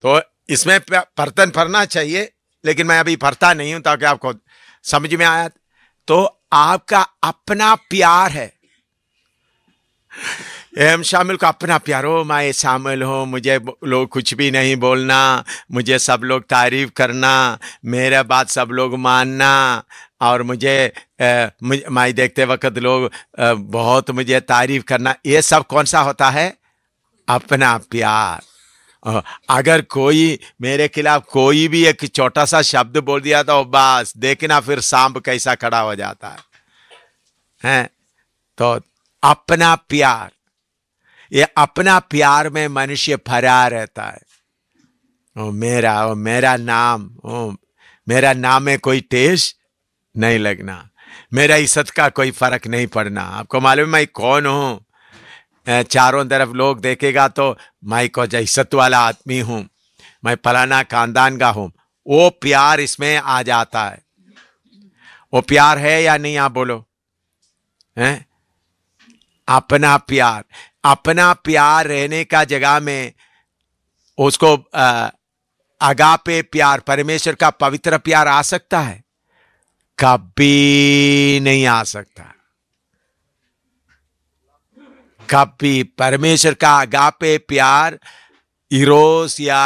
तो इसमें बर्तन भरना चाहिए, लेकिन मैं अभी भरता नहीं हूं ताकि आपको समझ में आया। तो आपका अपना प्यार है, एम शामिल को अपना प्यार हो, मैं शामिल हूँ, मुझे लोग कुछ भी नहीं बोलना, मुझे सब लोग तारीफ करना, मेरा बात सब लोग मानना, और मैं देखते वक्त लोग बहुत मुझे तारीफ करना, ये सब कौन सा होता है? अपना प्यार। अगर कोई मेरे खिलाफ कोई भी एक छोटा सा शब्द बोल दिया तो बस देखना फिर सांप कैसा खड़ा हो जाता है? तो अपना प्यार, ये अपना प्यार में मनुष्य भरा रहता है। ओ मेरा नाम, मेरा नाम में कोई टेस्ट नहीं लगना, मेरा इज्जत का कोई फर्क नहीं पड़ना। आपको मालूम है मैं कौन हूं? चारों तरफ लोग देखेगा तो मैं को इज्जत वाला आदमी हूं, मैं फलाना खानदान का हूं। वो प्यार इसमें आ जाता है। वो प्यार है या नहीं, आप बोलो? हैं? अपना प्यार, अपना प्यार रहने का जगह में उसको अगापे प्यार, परमेश्वर का पवित्र प्यार आ सकता है? कभी नहीं आ सकता। कभी परमेश्वर का अगापे प्यार, इरोस या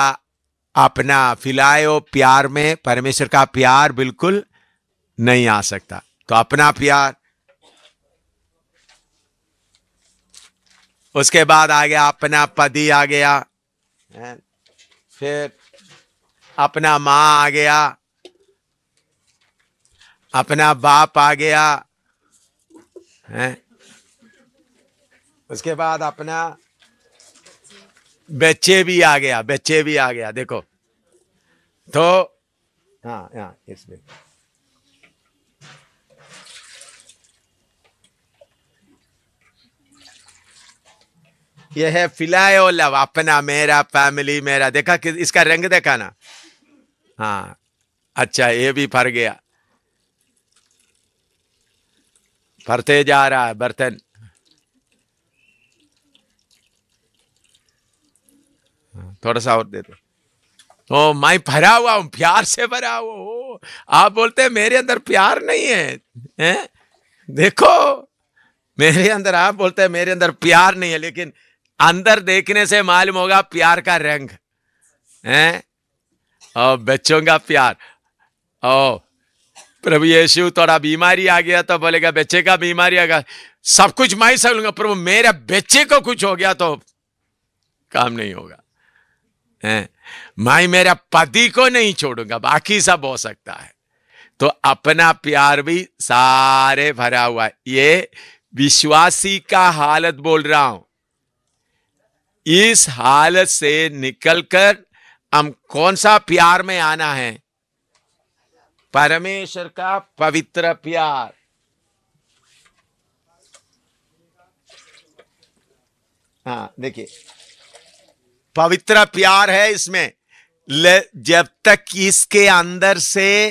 अपना फिलायो प्यार में परमेश्वर का प्यार बिल्कुल नहीं आ सकता। तो अपना प्यार, उसके बाद आ गया अपना पति आ गया, फिर अपना माँ आ गया, अपना बाप आ गया, उसके बाद अपना बच्चे भी आ गया, बच्चे भी आ गया। देखो तो हाँ इसमें यह है फिलायो लव, अपना, मेरा, फैमिली, मेरा। देखा कि इसका रंग देखा ना? हाँ, अच्छा, ये भी भर गया, भरते जा रहा है बर्तन। थोड़ा सा और दे दो। तो मैं भरा हुआ हूं, प्यार से भरा हुआ हूं। आप बोलते हैं मेरे अंदर प्यार नहीं है, देखो मेरे अंदर, आप बोलते हैं मेरे अंदर प्यार नहीं है, लेकिन अंदर देखने से मालूम होगा प्यार का रंग है। और बच्चों का प्यार, ओ प्रभु यीशु थोड़ा बीमारी आ गया तो बोलेगा बच्चे का बीमारी आ गया, सब कुछ मैं ही सह लूंगा, प्रभु मेरा बच्चे को कुछ हो गया तो काम नहीं होगा। मैं मेरा पति को नहीं छोड़ूंगा, बाकी सब हो सकता है। तो अपना प्यार भी सारे भरा हुआ है। ये विश्वासी का हालत बोल रहा हूं। इस हालत से निकलकर हम कौन सा प्यार में आना है? परमेश्वर का पवित्र प्यार। हाँ देखिए, पवित्र प्यार है इसमें। जब तक इसके अंदर से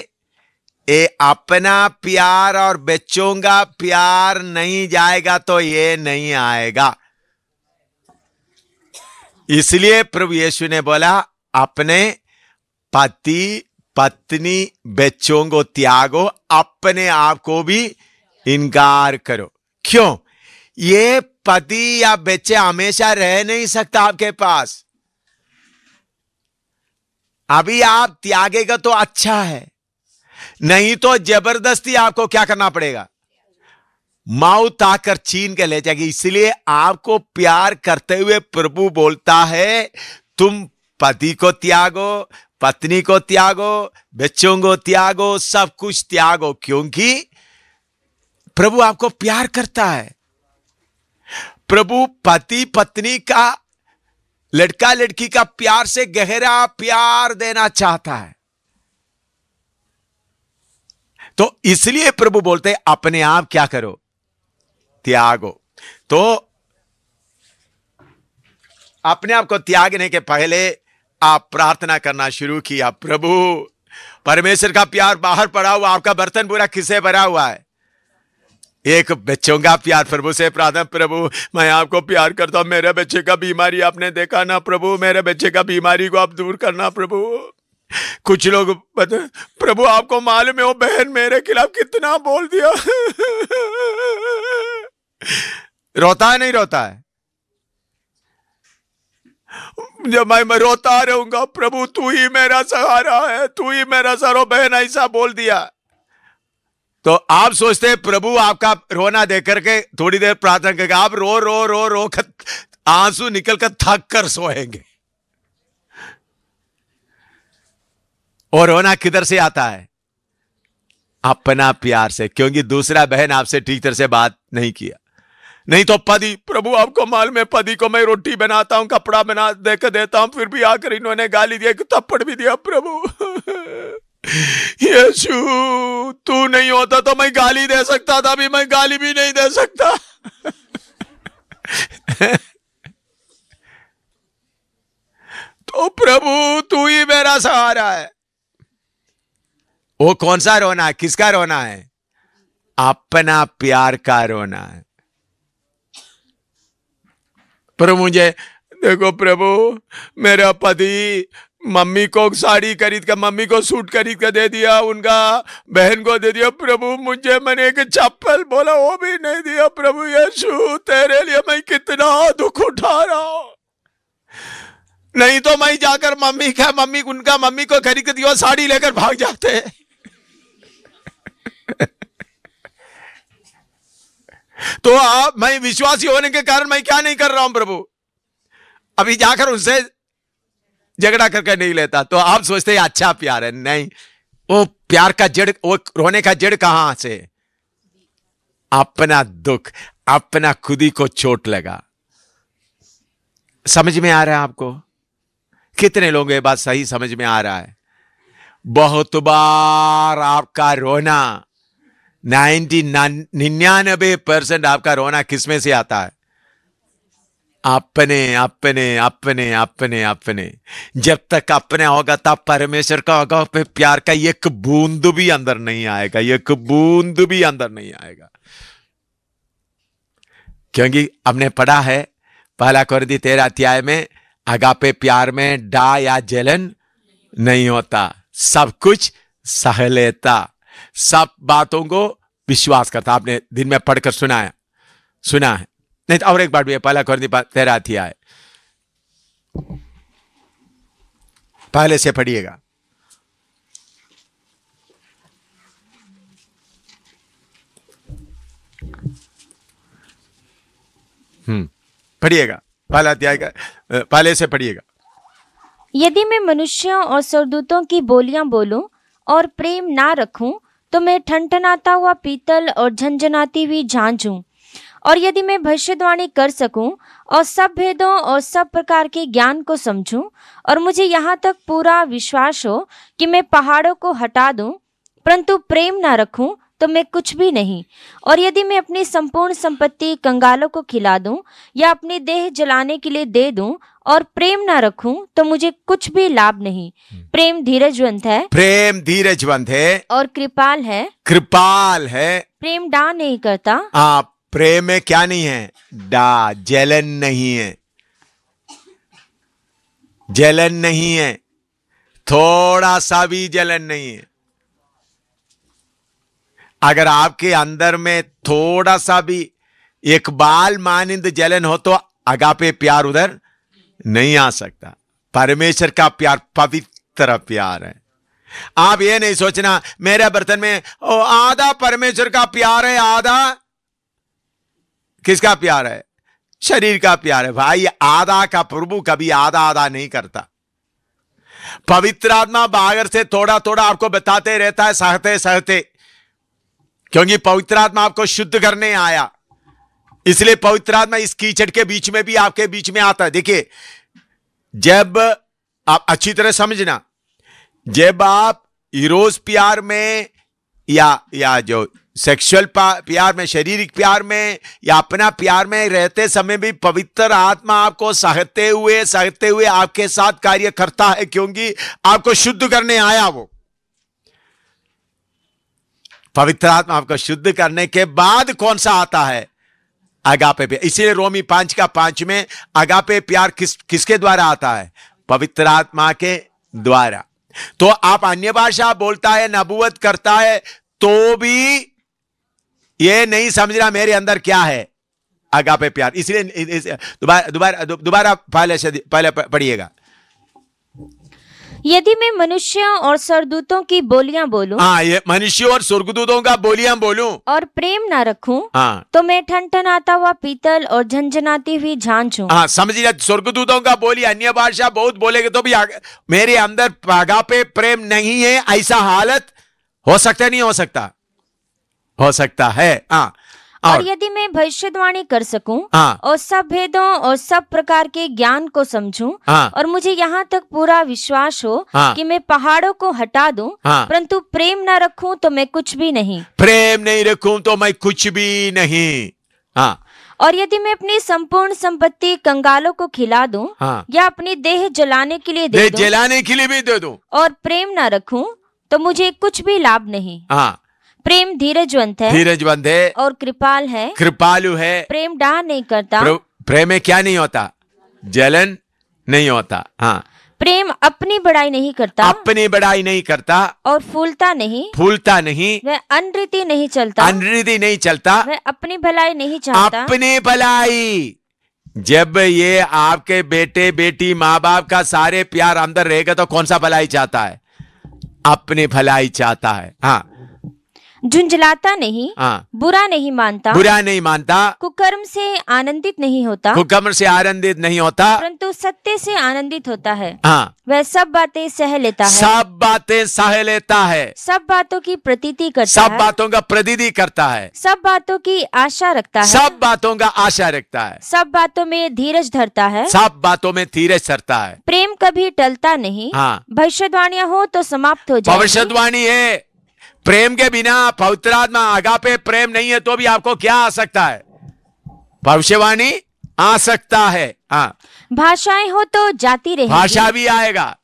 ये अपना प्यार और बच्चों का प्यार नहीं जाएगा तो ये नहीं आएगा। इसलिए प्रभु यीशु ने बोला अपने पति पत्नी बच्चों को त्यागो, अपने आप को भी इनकार करो। क्यों? ये पति या बच्चे हमेशा रह नहीं सकता आपके पास। अभी आप त्यागेगा तो अच्छा है, नहीं तो जबरदस्ती आपको क्या करना पड़ेगा? मौत आकर छीन के ले जाएगी। इसलिए आपको प्यार करते हुए प्रभु बोलता है तुम पति को त्यागो, पत्नी को त्यागो, बच्चों को त्यागो, सब कुछ त्यागो, क्योंकि प्रभु आपको प्यार करता है। प्रभु पति पत्नी का, लड़का लड़की का प्यार से गहरा प्यार देना चाहता है। तो इसलिए प्रभु बोलते हैं अपने आप क्या करो? त्यागो। तो अपने आप को त्यागने के पहले आप प्रार्थना करना शुरू किया, प्रभु परमेश्वर का प्यार बाहर पड़ा हुआ, आपका बर्तन पूरा किससे भरा हुआ है? एक बच्चों का प्यार, प्रभु से प्रार्थना, प्रभु मैं आपको प्यार करता हूं, मेरे बच्चे का बीमारी आपने देखा ना प्रभु, मेरे बच्चे का बीमारी को आप दूर करना प्रभु। कुछ लोग प्रभु आपको मालूम है वो बहन मेरे खिलाफ कितना बोल दिया। रोता है नहीं रोता है? जब मैं रोता रहूंगा, प्रभु तू ही मेरा सहारा है, तू ही मेरा सहारा, बहन ऐसा बोल दिया। तो आप सोचते हैं प्रभु आपका रोना देख करके थोड़ी देर प्रार्थना करके आप रो रो रो रो आंसू निकल कर थक कर सोएंगे। और रोना किधर से आता है? अपना प्यार से, क्योंकि दूसरा बहन आपसे ठीक तरह से बात नहीं किया। नहीं तो पति, प्रभु आपको मालूम है पति को मैं रोटी बनाता हूं, कपड़ा बना देकर देता हूं, फिर भी आकर इन्होंने गाली दिया, थप्पड़ भी दिया प्रभु। यीशु तू नहीं होता तो मैं गाली दे सकता था, अभी मैं गाली भी नहीं दे सकता। तो प्रभु तू ही मेरा सहारा है। वो कौन सा रोना है? किसका रोना है? अपना प्यार का रोना है। प्रभु मुझे देखो प्रभु, मेरा पति मम्मी को साड़ी खरीद कर, मम्मी को सूट खरीद कर दे दिया, उनका बहन को दे दिया प्रभु, मुझे मैंने एक चप्पल बोला वो भी नहीं दिया प्रभु। यीशु तेरे लिए मैं कितना दुख उठा रहा हूं। नहीं तो मैं जाकर उनका मम्मी को खरीद कर दिया, साड़ी लेकर भाग जाते। तो आप, मैं विश्वासी होने के कारण मैं क्या नहीं कर रहा हूं प्रभु, अभी जाकर उनसे झगड़ा करके नहीं लेता। तो आप सोचते हैं अच्छा प्यार है, नहीं, वो प्यार का जड़, वो रोने का जड़ कहां से? अपना दुख, अपना खुद ही को चोट लगा। समझ में आ रहा है आपको? कितने लोगों को ये बात सही समझ में आ रहा है? बहुत बार आपका रोना 99% आपका रोना किसमें से आता है? अपने अपने अपने अपने अपने। जब तक अपने होगा तब परमेश्वर का होगा, फिर प्यार का एक बूंद भी अंदर नहीं आएगा, एक बूंद भी अंदर नहीं आएगा। क्योंकि हमने पढ़ा है 1 कोरिन्थी 13 अध्याय में, अगापे प्यार में डा या जलन नहीं होता, सब कुछ सह लेता, सब बातों को विश्वास करता। आपने दिन में पढ़कर सुना है नहीं तो और एक बार भी 1 कोरिन्थी 13 अध्याय पहले से पढ़िएगा। पढ़िएगा, पहला अध्याय का पहले से पढ़िएगा। यदि मैं मनुष्यों और स्वर्गदूतों की बोलियां बोलूं और प्रेम ना रखूं, तो मैं ठनठनाता हुआ पीतल और झंझनाती हुई झांझ हूं। और यदि मैं भविष्यवाणी कर सकूं और सब भेदों और सब प्रकार के ज्ञान को समझूं, और मुझे यहाँ तक पूरा विश्वास हो कि मैं पहाड़ों को हटा दूं, परंतु प्रेम ना रखूं तो मैं कुछ भी नहीं। और यदि मैं अपनी संपूर्ण संपत्ति कंगालों को खिला दूं या अपनी देह जलाने के लिए दे दूं और प्रेम ना रखूं तो मुझे कुछ भी लाभ नहीं। प्रेम धीरजवंत है, प्रेम धीरजवंत है और कृपाल है, कृपाल है। प्रेम डा नहीं करता। प्रेम में क्या नहीं है? डा, जलन नहीं है, जलन नहीं है, थोड़ा सा भी जलन नहीं है। अगर आपके अंदर में थोड़ा सा भी एक बाल मानिंद जलन हो तो अगापे प्यार उधर नहीं आ सकता। परमेश्वर का प्यार पवित्र प्यार है। आप ये नहीं सोचना मेरे बर्तन में आधा परमेश्वर का प्यार है, आधा किसका प्यार है? शरीर का प्यार है। भाई आधा का प्रभु कभी आधा आधा नहीं करता। पवित्र आत्मा बाहर से थोड़ा थोड़ा आपको बताते रहता है, सहते सहते, क्योंकि पवित्र आत्मा आपको शुद्ध करने आया। इसलिए पवित्र आत्मा इस कीचड़ के बीच में भी आपके बीच में आता है। देखिए, जब आप अच्छी तरह समझना, जब आप इरोस प्यार में या जो सेक्सुअल प्यार में, शारीरिक प्यार में या अपना प्यार में रहते समय भी पवित्र आत्मा आपको सहते हुए आपके साथ कार्य करता है, क्योंकि आपको शुद्ध करने आया वो। पवित्र आत्मा आपको शुद्ध करने के बाद कौन सा आता है? अगापे प्यार। इसीलिए रोमी 5:5 में अगापे प्यार किसके द्वारा आता है? पवित्र आत्मा के द्वारा। तो आप अन्य भाषा बोलता है, नबूवत करता है, तो भी ये नहीं समझना मेरे अंदर क्या है, अगापे प्यार। इसलिए दोबारा पहले पढ़िएगा। यदि मैं मनुष्यों और स्वर्गदूतों की बोलियां बोलूं, हाँ, ये मनुष्यों और स्वर्गदूतों का बोलियां बोलूं, और प्रेम ना रखूं, हाँ, तो मैं ठनठनाता हुआ पीतल और झंझनाती हुई झांझ हूं। हाँ, समझिए। स्वर्गदूतों का बोली, अन्य भाषा बहुत बोलेगे तो भी मेरे अंदर अगापे प्रेम नहीं है, ऐसा हालत हो सकता नहीं? हो सकता, हो सकता है। हाँ, और यदि मैं भविष्यवाणी कर सकूं, हाँ, और सब भेदों और सब प्रकार के ज्ञान को समझूं, हाँ, और मुझे यहाँ तक पूरा विश्वास हो, हाँ, कि मैं पहाड़ों को हटा दूं, हाँ, परंतु प्रेम न रखूं तो मैं कुछ भी नहीं। प्रेम नहीं रखूं तो मैं कुछ भी नहीं। हाँ, और यदि मैं अपनी संपूर्ण संपत्ति कंगालों को खिला दूं, हाँ, या अपनी देह जलाने के लिए दे दूं, जलाने के लिए भी दे दूं, और प्रेम न रखूं तो मुझे कुछ भी लाभ नहीं। हाँ, प्रेम धीरजवंत है, धीरजवंत है, और कृपाल है, कृपालु है। प्रेम डाह नहीं करता, प्रेम में क्या नहीं होता? जलन नहीं होता। हाँ, प्रेम अपनी बड़ाई नहीं करता, अपनी बड़ाई नहीं करता, और फूलता नहीं, फूलता नहीं, वह अनरीति नहीं चलता, अनरीति नहीं चलता, वह अपनी भलाई नहीं चाहता। अपनी भलाई। जब ये आपके बेटे बेटी माँ बाप का सारे प्यार अंदर रहेगा तो कौन सा भलाई चाहता है? अपनी भलाई चाहता है। हाँ, झुंझलाता नहीं, हाँ, बुरा नहीं मानता, बुरा नहीं मानता, कुकर्म से आनंदित नहीं होता, हुक्म से आनंदित नहीं होता, परंतु सत्य से आनंदित होता है। हाँ, वह सब बातें सह लेता है, सब बातें सह लेता है, सब बातों की प्रतीति करता सब है, बातों का प्रतीति करता है, सब बातों की आशा रखता है, सब बातों का आशा रखता है, सब बातों में धीरज धरता है, सब बातों में धीरज धरता है। प्रेम कभी टलता नहीं। हाँ, भविष्यवाणियां हो तो समाप्त हो जाएगी। भविष्यवाणी है। प्रेम के बिना, पवित्र आत्मा अगापे प्रेम नहीं है तो भी आपको क्या आ सकता है? भविष्यवाणी आ सकता है। हाँ, भाषाएं हो तो जाती रहेगी, भाषा भी आएगा।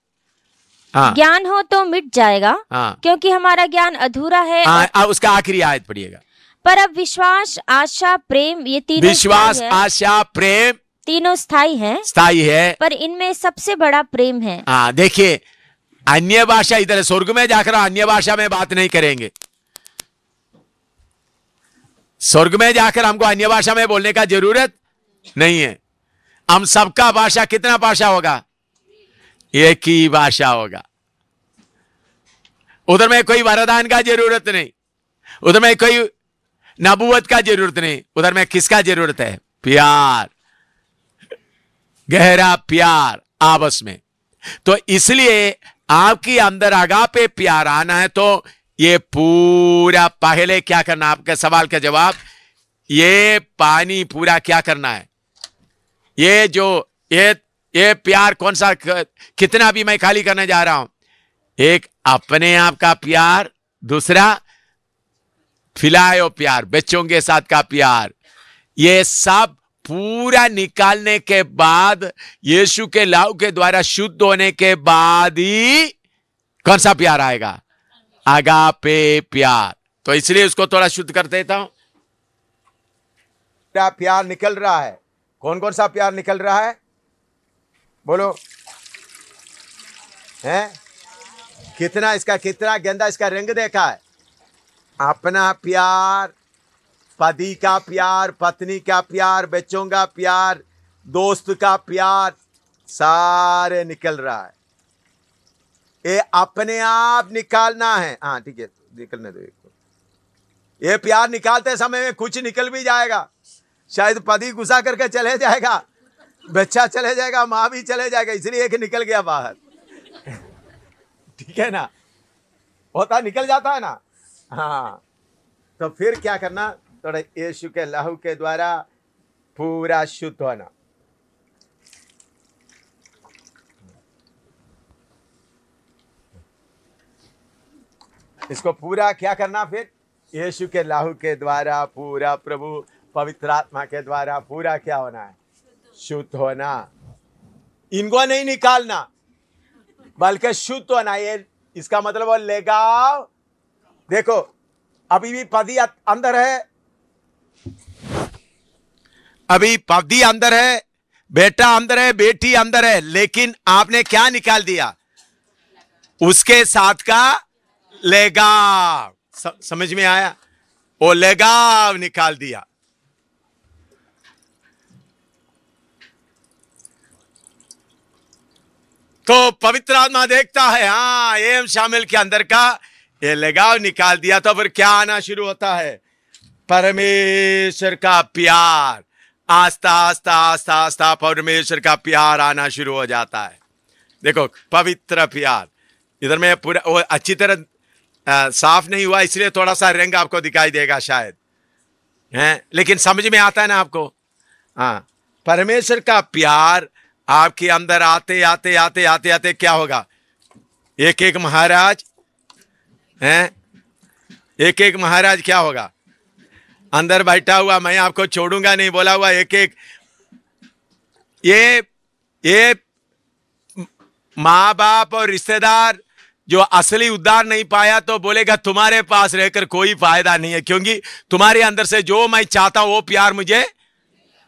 हाँ, ज्ञान हो तो मिट जाएगा, हाँ, क्योंकि हमारा ज्ञान अधूरा है। हाँ, उसका आखिरी आयत पढ़िएगा। पर अब विश्वास, आशा, प्रेम, ये तीनों विश्वास, स्थायी है। आशा, प्रेम तीनों स्थायी हैं, स्थायी है, पर इनमें सबसे बड़ा प्रेम है। हाँ, देखिए, अन्य भाषा इधर स्वर्ग में जाकर अन्य भाषा में बात नहीं करेंगे। स्वर्ग में जाकर हमको अन्य भाषा में बोलने का जरूरत नहीं है। हम सबका भाषा कितना भाषा होगा? एक ही भाषा होगा। उधर में कोई वरदान का जरूरत नहीं, उधर में कोई नबूवत का जरूरत नहीं। उधर में किसका जरूरत है? प्यार, गहरा प्यार आपस में। तो इसलिए आपके अंदर अगापे प्यार आना है तो ये पूरा पहले क्या करना, आपके सवाल का जवाब, ये पानी पूरा क्या करना है? ये जो ये प्यार कौन सा, कितना भी मैं खाली करने जा रहा हूं। एक अपने आप का प्यार, दूसरा फिलायो प्यार, बच्चों के साथ का प्यार, ये सब पूरा निकालने के बाद, यीशु के लहू के द्वारा शुद्ध होने के बाद ही कौन सा प्यार आएगा? अगापे प्यार। तो इसलिए उसको थोड़ा शुद्ध कर देता हूं। क्या प्यार निकल रहा है? कौन कौन सा प्यार निकल रहा है? बोलो, हैं? कितना इसका, कितना गंदा इसका रंग देखा है। अपना प्यार, पति का प्यार, पत्नी का प्यार, बच्चों का प्यार, दोस्त का प्यार, सारे निकल रहा है। ये अपने आप निकालना है। हाँ ठीक है, निकलने दो। ये प्यार निकालते समय में कुछ निकल भी जाएगा। शायद पति गुस्सा करके चले जाएगा, बच्चा चले जाएगा, माँ भी चले जाएगा, इसलिए एक निकल गया बाहर। ठीक है ना, होता निकल जाता है ना। हाँ, तो फिर क्या करना? थोड़ा यीशु के लहू के द्वारा पूरा शुद्ध होना। इसको पूरा क्या करना? फिर यीशु के लहू के द्वारा पूरा, प्रभु पवित्र आत्मा के द्वारा पूरा क्या होना है? शुद्ध होना। इनको नहीं निकालना, बल्कि शुद्ध होना। ये इसका मतलब वो लगाव। देखो, अभी भी पति अंदर है, अभी पति अंदर है, बेटा अंदर है, बेटी अंदर है, लेकिन आपने क्या निकाल दिया? उसके साथ का लगाव। समझ में आया? वो लगाव निकाल दिया। तो पवित्र आत्मा देखता है, हाँ एम शामिल के अंदर का ये लगाव निकाल दिया, तो फिर क्या आना शुरू होता है? परमेश्वर का प्यार। आस्ता आस्ता आस्ता आस्ता परमेश्वर का प्यार आना शुरू हो जाता है। देखो पवित्र प्यार, इधर में पूरा वो अच्छी तरह साफ नहीं हुआ, इसलिए थोड़ा सा रंग आपको दिखाई देगा शायद, हैं, लेकिन समझ में आता है ना आपको? हाँ, परमेश्वर का प्यार आपके अंदर आते आते आते आते आते क्या होगा? एक एक महाराज हैं, एक एक महाराज क्या होगा? अंदर बैठा हुआ, मैं आपको छोड़ूंगा नहीं बोला हुआ, एक एक ये माँ बाप और रिश्तेदार जो असली उद्धार नहीं पाया तो बोलेगा तुम्हारे पास रहकर कोई फायदा नहीं है, क्योंकि तुम्हारे अंदर से जो मैं चाहता हूं वो प्यार मुझे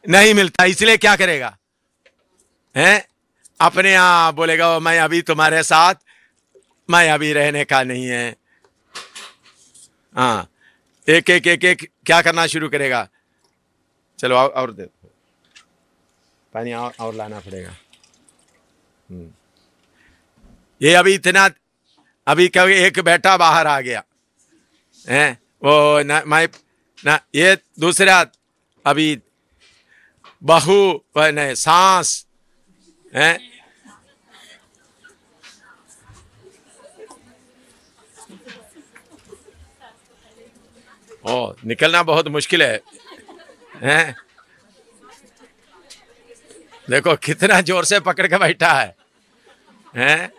नहीं मिलता। इसलिए क्या करेगा? हैं, अपने आप बोलेगा मैं अभी तुम्हारे साथ, मैं अभी रहने का नहीं है। हाँ, एक एक एक एक क्या करना शुरू करेगा? चलो और दे पानी, और लाना पड़ेगा। ये अभी इतना, अभी कभी एक बेटा बाहर आ गया है, वो ना मैं ना, ये दूसरा अभी बहू नहीं सांस है, ओ निकलना बहुत मुश्किल है, हैं? देखो कितना जोर से पकड़ के बैठा है, हैं?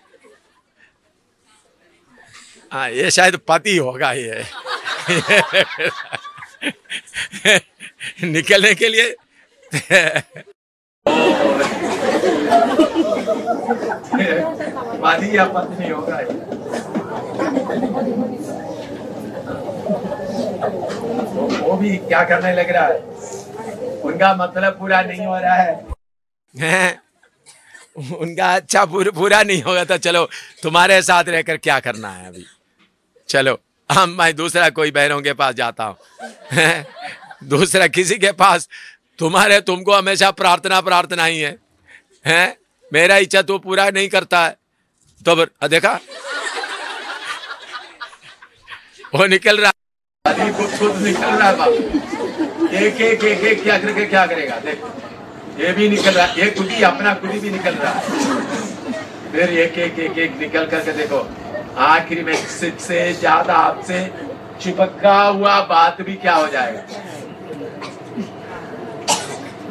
हाँ, ये शायद पति होगा ये निकलने के लिए पति या पत्नी होगा ये। वो भी क्या करने लग रहा है? उनका मतलब पूरा नहीं हो रहा है, उनका अच्छा पूरा नहीं होगा तो चलो तुम्हारे साथ रहकर क्या करना है अभी, चलो मैं दूसरा कोई बहनों के पास जाता हूँ, दूसरा किसी के पास। तुमको हमेशा प्रार्थना ही है, हैं? मेरा इच्छा तो पूरा नहीं करता है, तो देखा वो निकल रहा, खुद निकल रहा है, एक एक एक एक क्या करके क्या करेगा? देख ये भी निकल रहा है, ये खुद ही अपना खुद ही भी निकल रहा है, फिर एक एक एक एक निकल करके देखो आखिरी में से ज्यादा आपसे चिपका हुआ बात भी क्या हो जाएगा?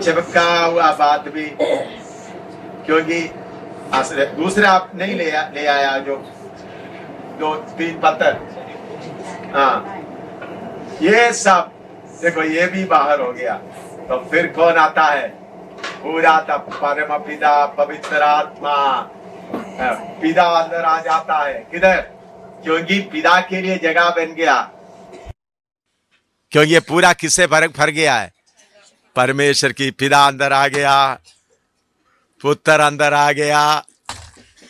चिपका हुआ बात भी, क्योंकि दूसरे आप नहीं ले आया जो 2-3 पत्थर, हाँ ये सब देखो ये भी बाहर हो गया, तो फिर कौन आता है? पूरा तब परम पिता पवित्र आत्मा, पिता अंदर आ जाता है। किधर? क्योंकि पिता के लिए जगह बन गया, क्योंकि ये पूरा किससे भर गया है? परमेश्वर की पिता अंदर आ गया, पुत्र अंदर आ गया,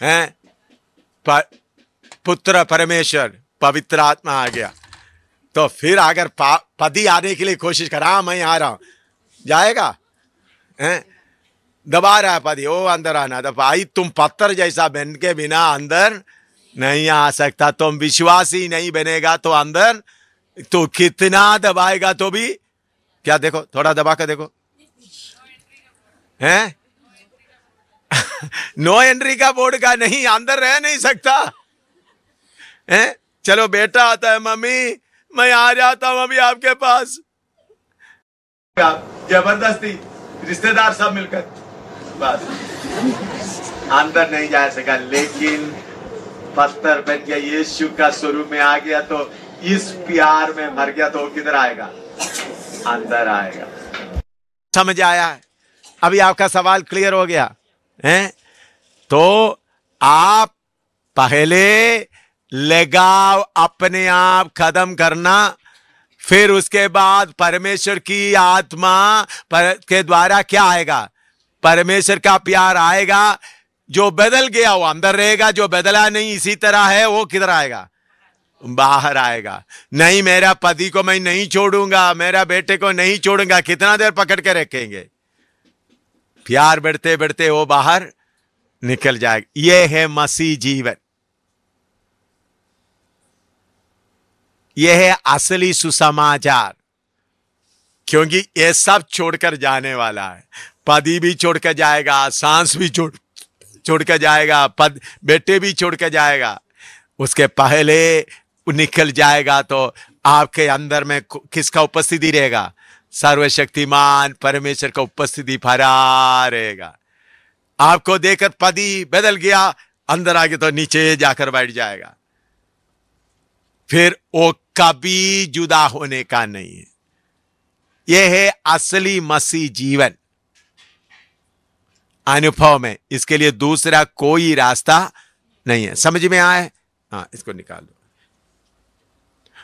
हैं? पुत्र परमेश्वर पवित्र आत्मा आ गया। तो फिर अगर पति आने के लिए कोशिश करा, मैं आ रहा हूं, जाएगा? हैं? दबा रहा है पति, ओ अंदर आना, तो भाई तुम पत्थर जैसा बन के बिना अंदर नहीं आ सकता। तुम विश्वासी नहीं बनेगा तो अंदर तो कितना दबाएगा तो भी क्या? देखो थोड़ा दबा कर देखो, हैं? नो एंट्री का बोर्ड का नहीं, अंदर रह नहीं सकता, हैं? चलो बेटा आता है, मम्मी मैं आ जाता हूं अभी आपके पास, जबरदस्ती रिश्तेदार सब मिलकर, बस अंदर नहीं जा सका। लेकिन पत्थर बन गया, यीशु का स्वरूप में आ गया, तो इस प्यार में मर गया, तो वो किधर आएगा? अंदर आएगा। समझ आया है? अभी आपका सवाल क्लियर हो गया है? तो आप पहले लगाव अपने आप खत्म करना फिर उसके बाद परमेश्वर की आत्मा के द्वारा क्या आएगा? परमेश्वर का प्यार आएगा। जो बदल गया वो अंदर रहेगा, जो बदला नहीं इसी तरह है वो किधर आएगा? बाहर आएगा। नहीं, मेरा पति को मैं नहीं छोड़ूंगा, मेरा बेटे को नहीं छोड़ूंगा, कितना देर पकड़ के रखेंगे? प्यार बढ़ते बढ़ते वो बाहर निकल जाएगा। ये है मसीह जीवन, यह है असली सुसमाचार। क्योंकि ये सब छोड़कर जाने वाला है। पति भी छोड़कर जाएगा, सांस भी छोड़कर जाएगा, बेटे भी छोड़कर जाएगा। उसके पहले निकल जाएगा तो आपके अंदर में किसका उपस्थिति रहेगा? सर्वशक्तिमान परमेश्वर का उपस्थिति भरा रहेगा। आपको देखकर पति बदल गया, अंदर आगे तो नीचे जाकर बैठ जाएगा। फिर वो कभी जुदा होने का नहीं है। यह है असली मसीह जीवन अनुभव में। इसके लिए दूसरा कोई रास्ता नहीं है। समझ में आए? हाँ, इसको निकाल दो।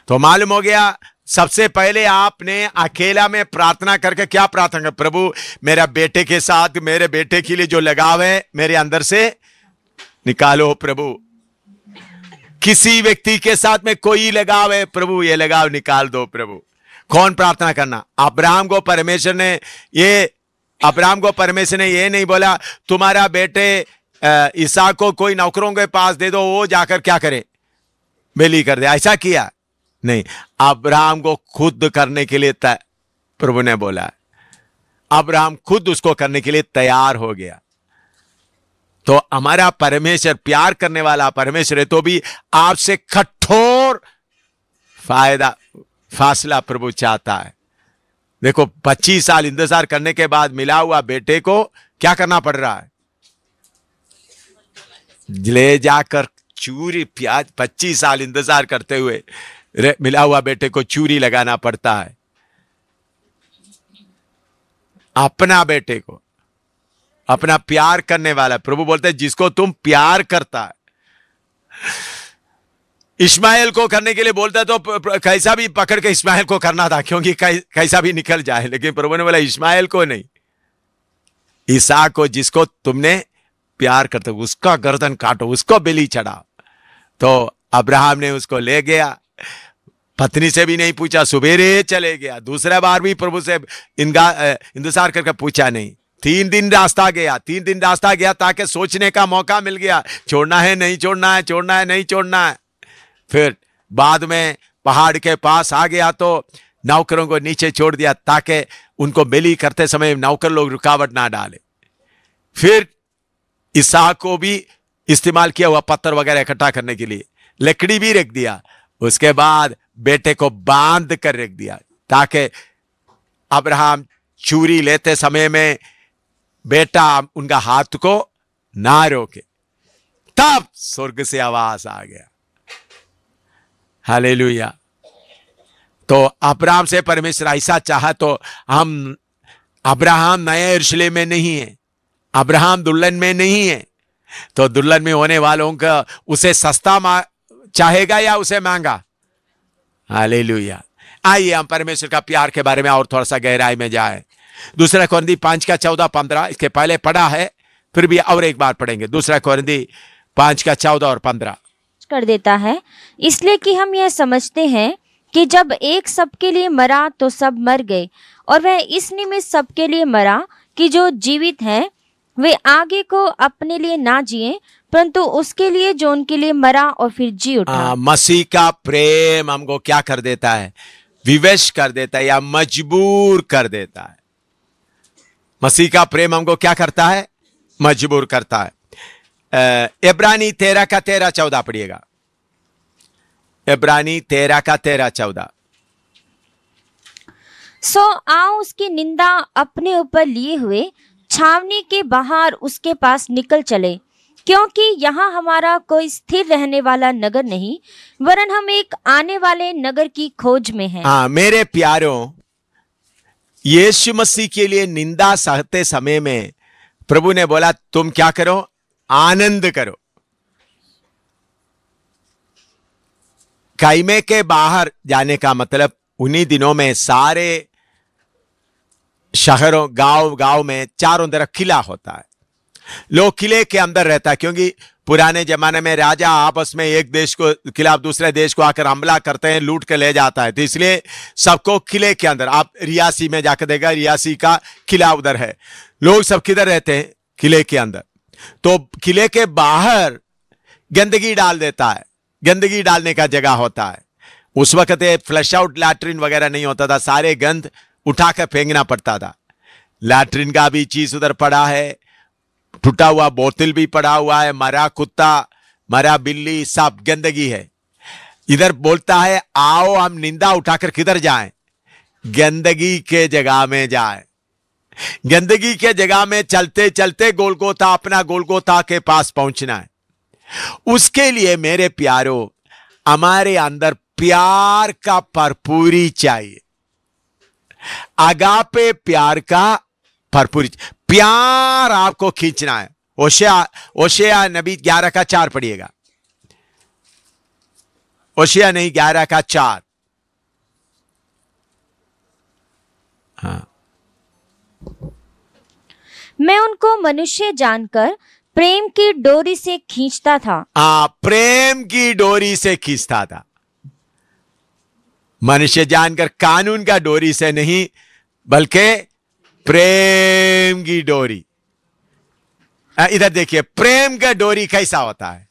तो मालूम हो गया। सबसे पहले आपने अकेला में प्रार्थना करके क्या प्रार्थना कर? प्रभु, मेरा बेटे के साथ, मेरे बेटे के लिए जो लगाव है मेरे अंदर से निकालो प्रभु। किसी व्यक्ति के साथ में कोई लगाव है प्रभु, ये लगाव निकाल दो प्रभु। कौन प्रार्थना करना? अब्राहम को परमेश्वर ने ये नहीं बोला तुम्हारा बेटे इसहाक को कोई नौकरों के पास दे दो, वो जाकर क्या करे? बेली कर दे। ऐसा किया नहीं। अब्राहम को खुद करने के लिए प्रभु ने बोला। अब्राहम खुद उसको करने के लिए तैयार हो गया। तो हमारा परमेश्वर प्यार करने वाला परमेश्वर है, तो भी आपसे कठोर फासला प्रभु चाहता है। देखो, 25 साल इंतजार करने के बाद मिला हुआ बेटे को क्या करना पड़ रहा है? ले जाकर चूरी प्याज, 25 साल इंतजार करते हुए मिला हुआ बेटे को चूरी लगाना पड़ता है। अपना बेटे को, अपना प्यार करने वाला प्रभु बोलते हैं जिसको तुम प्यार करता है। इस्माइल को करने के लिए बोलता है तो कैसा भी पकड़ के इस्माइल को करना था, क्योंकि कैसा भी निकल जाए। लेकिन प्रभु ने बोला इस्माइल को नहीं, इसहाक को जिसको तुमने प्यार करते उसका गर्दन काटो, उसको बलि चढ़ाओ। तो अब्राहम ने उसको ले गया, पत्नी से भी नहीं पूछा, सुबेरे चले गया। दूसरा बार भी प्रभु से इंतजार करके पूछा नहीं। 3 दिन रास्ता गया ताकि सोचने का मौका मिल गया, छोड़ना है नहीं छोड़ना है, छोड़ना है नहीं छोड़ना है। फिर बाद में पहाड़ के पास आ गया तो नौकरों को नीचे छोड़ दिया ताकि उनको बलि करते समय नौकर लोग रुकावट ना डाले। फिर इसहाक को भी इस्तेमाल किया हुआ पत्थर वगैरह इकट्ठा करने के लिए, लकड़ी भी रख दिया। उसके बाद बेटे को बांध कर रख दिया ताकि अब्राहम चूरी लेते समय में बेटा उनका हाथ को ना रोके। तब स्वर्ग से आवाज आ गया, हालेलुया। तो अब्राहम से परमेश्वर ऐसा चाहा तो हम, अब्राहम नए यरूशलेम में नहीं है, अब्राहम दुल्हन में नहीं है। तो दुल्हन में होने वालों का उसे सस्ता चाहेगा या उसे महंगा? हालेलुया। आइए हम परमेश्वर का प्यार के बारे में और थोड़ा सा गहराई में जाए। दूसरा कोरिन्थी 5:14-15, इसके पहले पढ़ा है, फिर भी और एक बार पढ़ेंगे। दूसरा कोरिन्थी 5:14 और 15 कर देता है, इसलिए कि हम यह समझते हैं कि जब एक सबके लिए मरा तो सब मर गए, और वह इस निमित्त सबके लिए मरा कि जो जीवित हैं वे आगे को अपने लिए ना जिए, परंतु उसके लिए जो उनके लिए मरा और फिर जी उठा। मसीह का प्रेम हमको क्या कर देता है? विवश कर देता है या मजबूर कर देता है। मसीह का प्रेम हमको क्या करता है? मजबूर करता है। इब्रानी 13:13-14 पढ़िएगा। इब्रानी 13:13-14। सो आओ उसकी निंदा अपने ऊपर लिए हुए छावनी के बाहर उसके पास निकल चले, क्योंकि यहाँ हमारा कोई स्थिर रहने वाला नगर नहीं, वरन हम एक आने वाले नगर की खोज में हैं। हाँ मेरे प्यारों, यीशु मसीह के लिए निंदा सहते समय में प्रभु ने बोला तुम क्या करो? आनंद करो। कायमे के बाहर जाने का मतलब उन्हीं दिनों में सारे शहरों गांव गांव में चारों तरफ किला होता है, लोग किले के अंदर रहता है, क्योंकि पुराने जमाने में राजा आपस में एक देश को खिलाफ दूसरे देश को आकर हमला करते हैं, लूट के ले जाता है, तो इसलिए सबको किले के अंदर, आप रियासी में जाकर देखा, रियासी का किला उधर है, लोग सब किधर रहते हैं, किले के अंदर। तो किले के बाहर गंदगी डाल देता है, गंदगी डालने का जगह होता है। उस वक्त फ्लश आउट लैट्रिन वगैरह नहीं होता था, सारे गंद उठाकर फेंकना पड़ता था। लैट्रिन का भी चीज उधर पड़ा है, टूटा हुआ बोतल भी पड़ा हुआ है, मरा कुत्ता, मरा बिल्ली, सब गंदगी है। इधर बोलता है आओ हम निंदा उठाकर किधर जाएं, गंदगी के जगह में जाएं। गंदगी के जगह में चलते चलते गोलगोता, अपना गोलगोता के पास पहुंचना है। उसके लिए मेरे प्यारो हमारे अंदर प्यार का भरपूरी चाहिए, अगापे प्यार का भरपूरी, प्यार आपको खींचना है। ओशिया नबी 11 का 4 पढ़िएगा, ओशिया नहीं 11 का 4। हाँ। मैं उनको मनुष्य जानकर प्रेम की डोरी से खींचता था। प्रेम की डोरी से खींचता था, मनुष्य जानकर, कानून का डोरी से नहीं बल्कि प्रेम की डोरी। इधर देखिए प्रेम का डोरी कैसा होता है,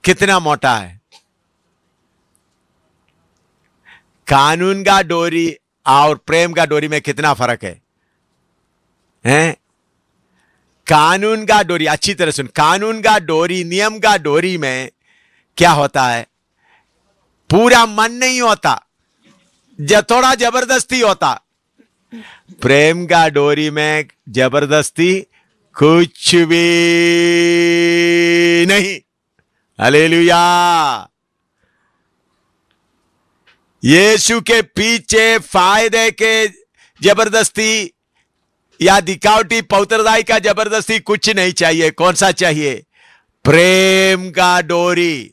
कितना मोटा है। कानून का डोरी और प्रेम का डोरी में कितना फर्क है, हैं? कानून का डोरी, अच्छी तरह सुन, कानून का डोरी, नियम का डोरी में क्या होता है, पूरा मन नहीं होता, थोड़ा जबरदस्ती होता। प्रेम का डोरी में जबरदस्ती कुछ भी नहीं। हालेलुया। यीशु के पीछे फायदे के जबरदस्ती या दिखावटी पौत्रदाई का जबरदस्ती कुछ नहीं चाहिए। कौन सा चाहिए? प्रेम का डोरी।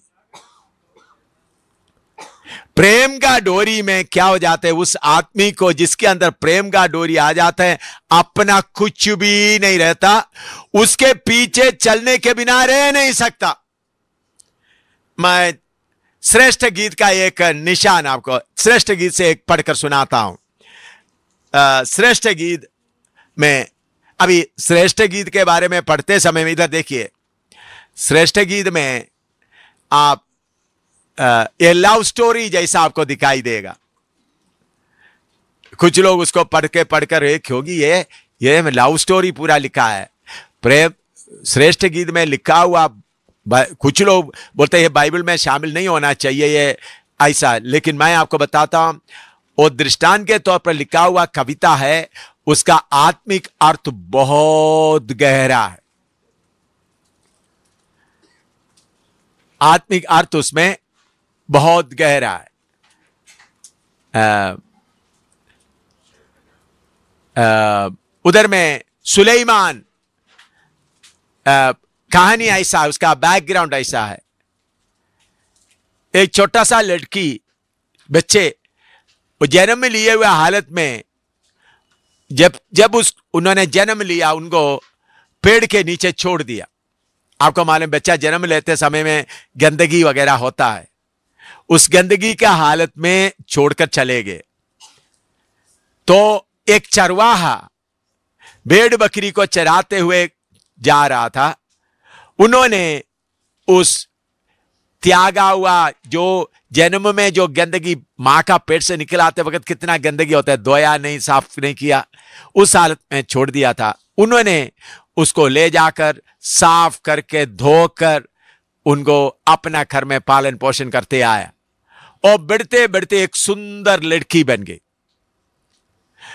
प्रेम का डोरी में क्या हो जाता है, उस आदमी को जिसके अंदर प्रेम का डोरी आ जाता है, अपना कुछ भी नहीं रहता, उसके पीछे चलने के बिना रह नहीं सकता। मैं श्रेष्ठ गीत का एक निशान आपको श्रेष्ठ गीत से एक पढ़कर सुनाता हूं। श्रेष्ठ गीत में, अभी श्रेष्ठ गीत के बारे में पढ़ते समय में इधर देखिए, श्रेष्ठ गीत में आप ये लव स्टोरी जैसा आपको दिखाई देगा। कुछ लोग उसको पढ़कर क्योंकि ये लव स्टोरी पूरा लिखा है। प्रेम श्रेष्ठ गीत में लिखा हुआ, कुछ लोग बोलते हैं बाइबल में शामिल नहीं होना चाहिए ये ऐसा, लेकिन मैं आपको बताता हूं वो दृष्टांत के तौर पर लिखा हुआ कविता है, उसका आत्मिक अर्थ बहुत गहरा है। आत्मिक अर्थ उसमें बहुत गहरा है। उधर में सुलेमान, कहानी ऐसा, उसका बैकग्राउंड ऐसा है। एक छोटा सा लड़की, बच्चे, वो जन्म में लिए हुए हालत में, जब उन्होंने जन्म लिया, उनको पेड़ के नीचे छोड़ दिया। आपको मालूम, बच्चा जन्म लेते समय में गंदगी वगैरह होता है, उस गंदगी का हालत में छोड़कर चले गए। तो एक चरवाहा भेड़ बकरी को चराते हुए जा रहा था, उन्होंने उस त्यागा हुआ, जो जन्म में जो गंदगी मां का पेट से निकल आते वक्त कितना गंदगी होता है, धोया नहीं, साफ नहीं किया, उस हालत में छोड़ दिया था। उन्होंने उसको ले जाकर साफ करके धोकर उनको अपना घर में पालन पोषण करते आया, और बढ़ते बढ़ते एक सुंदर लड़की बन गई।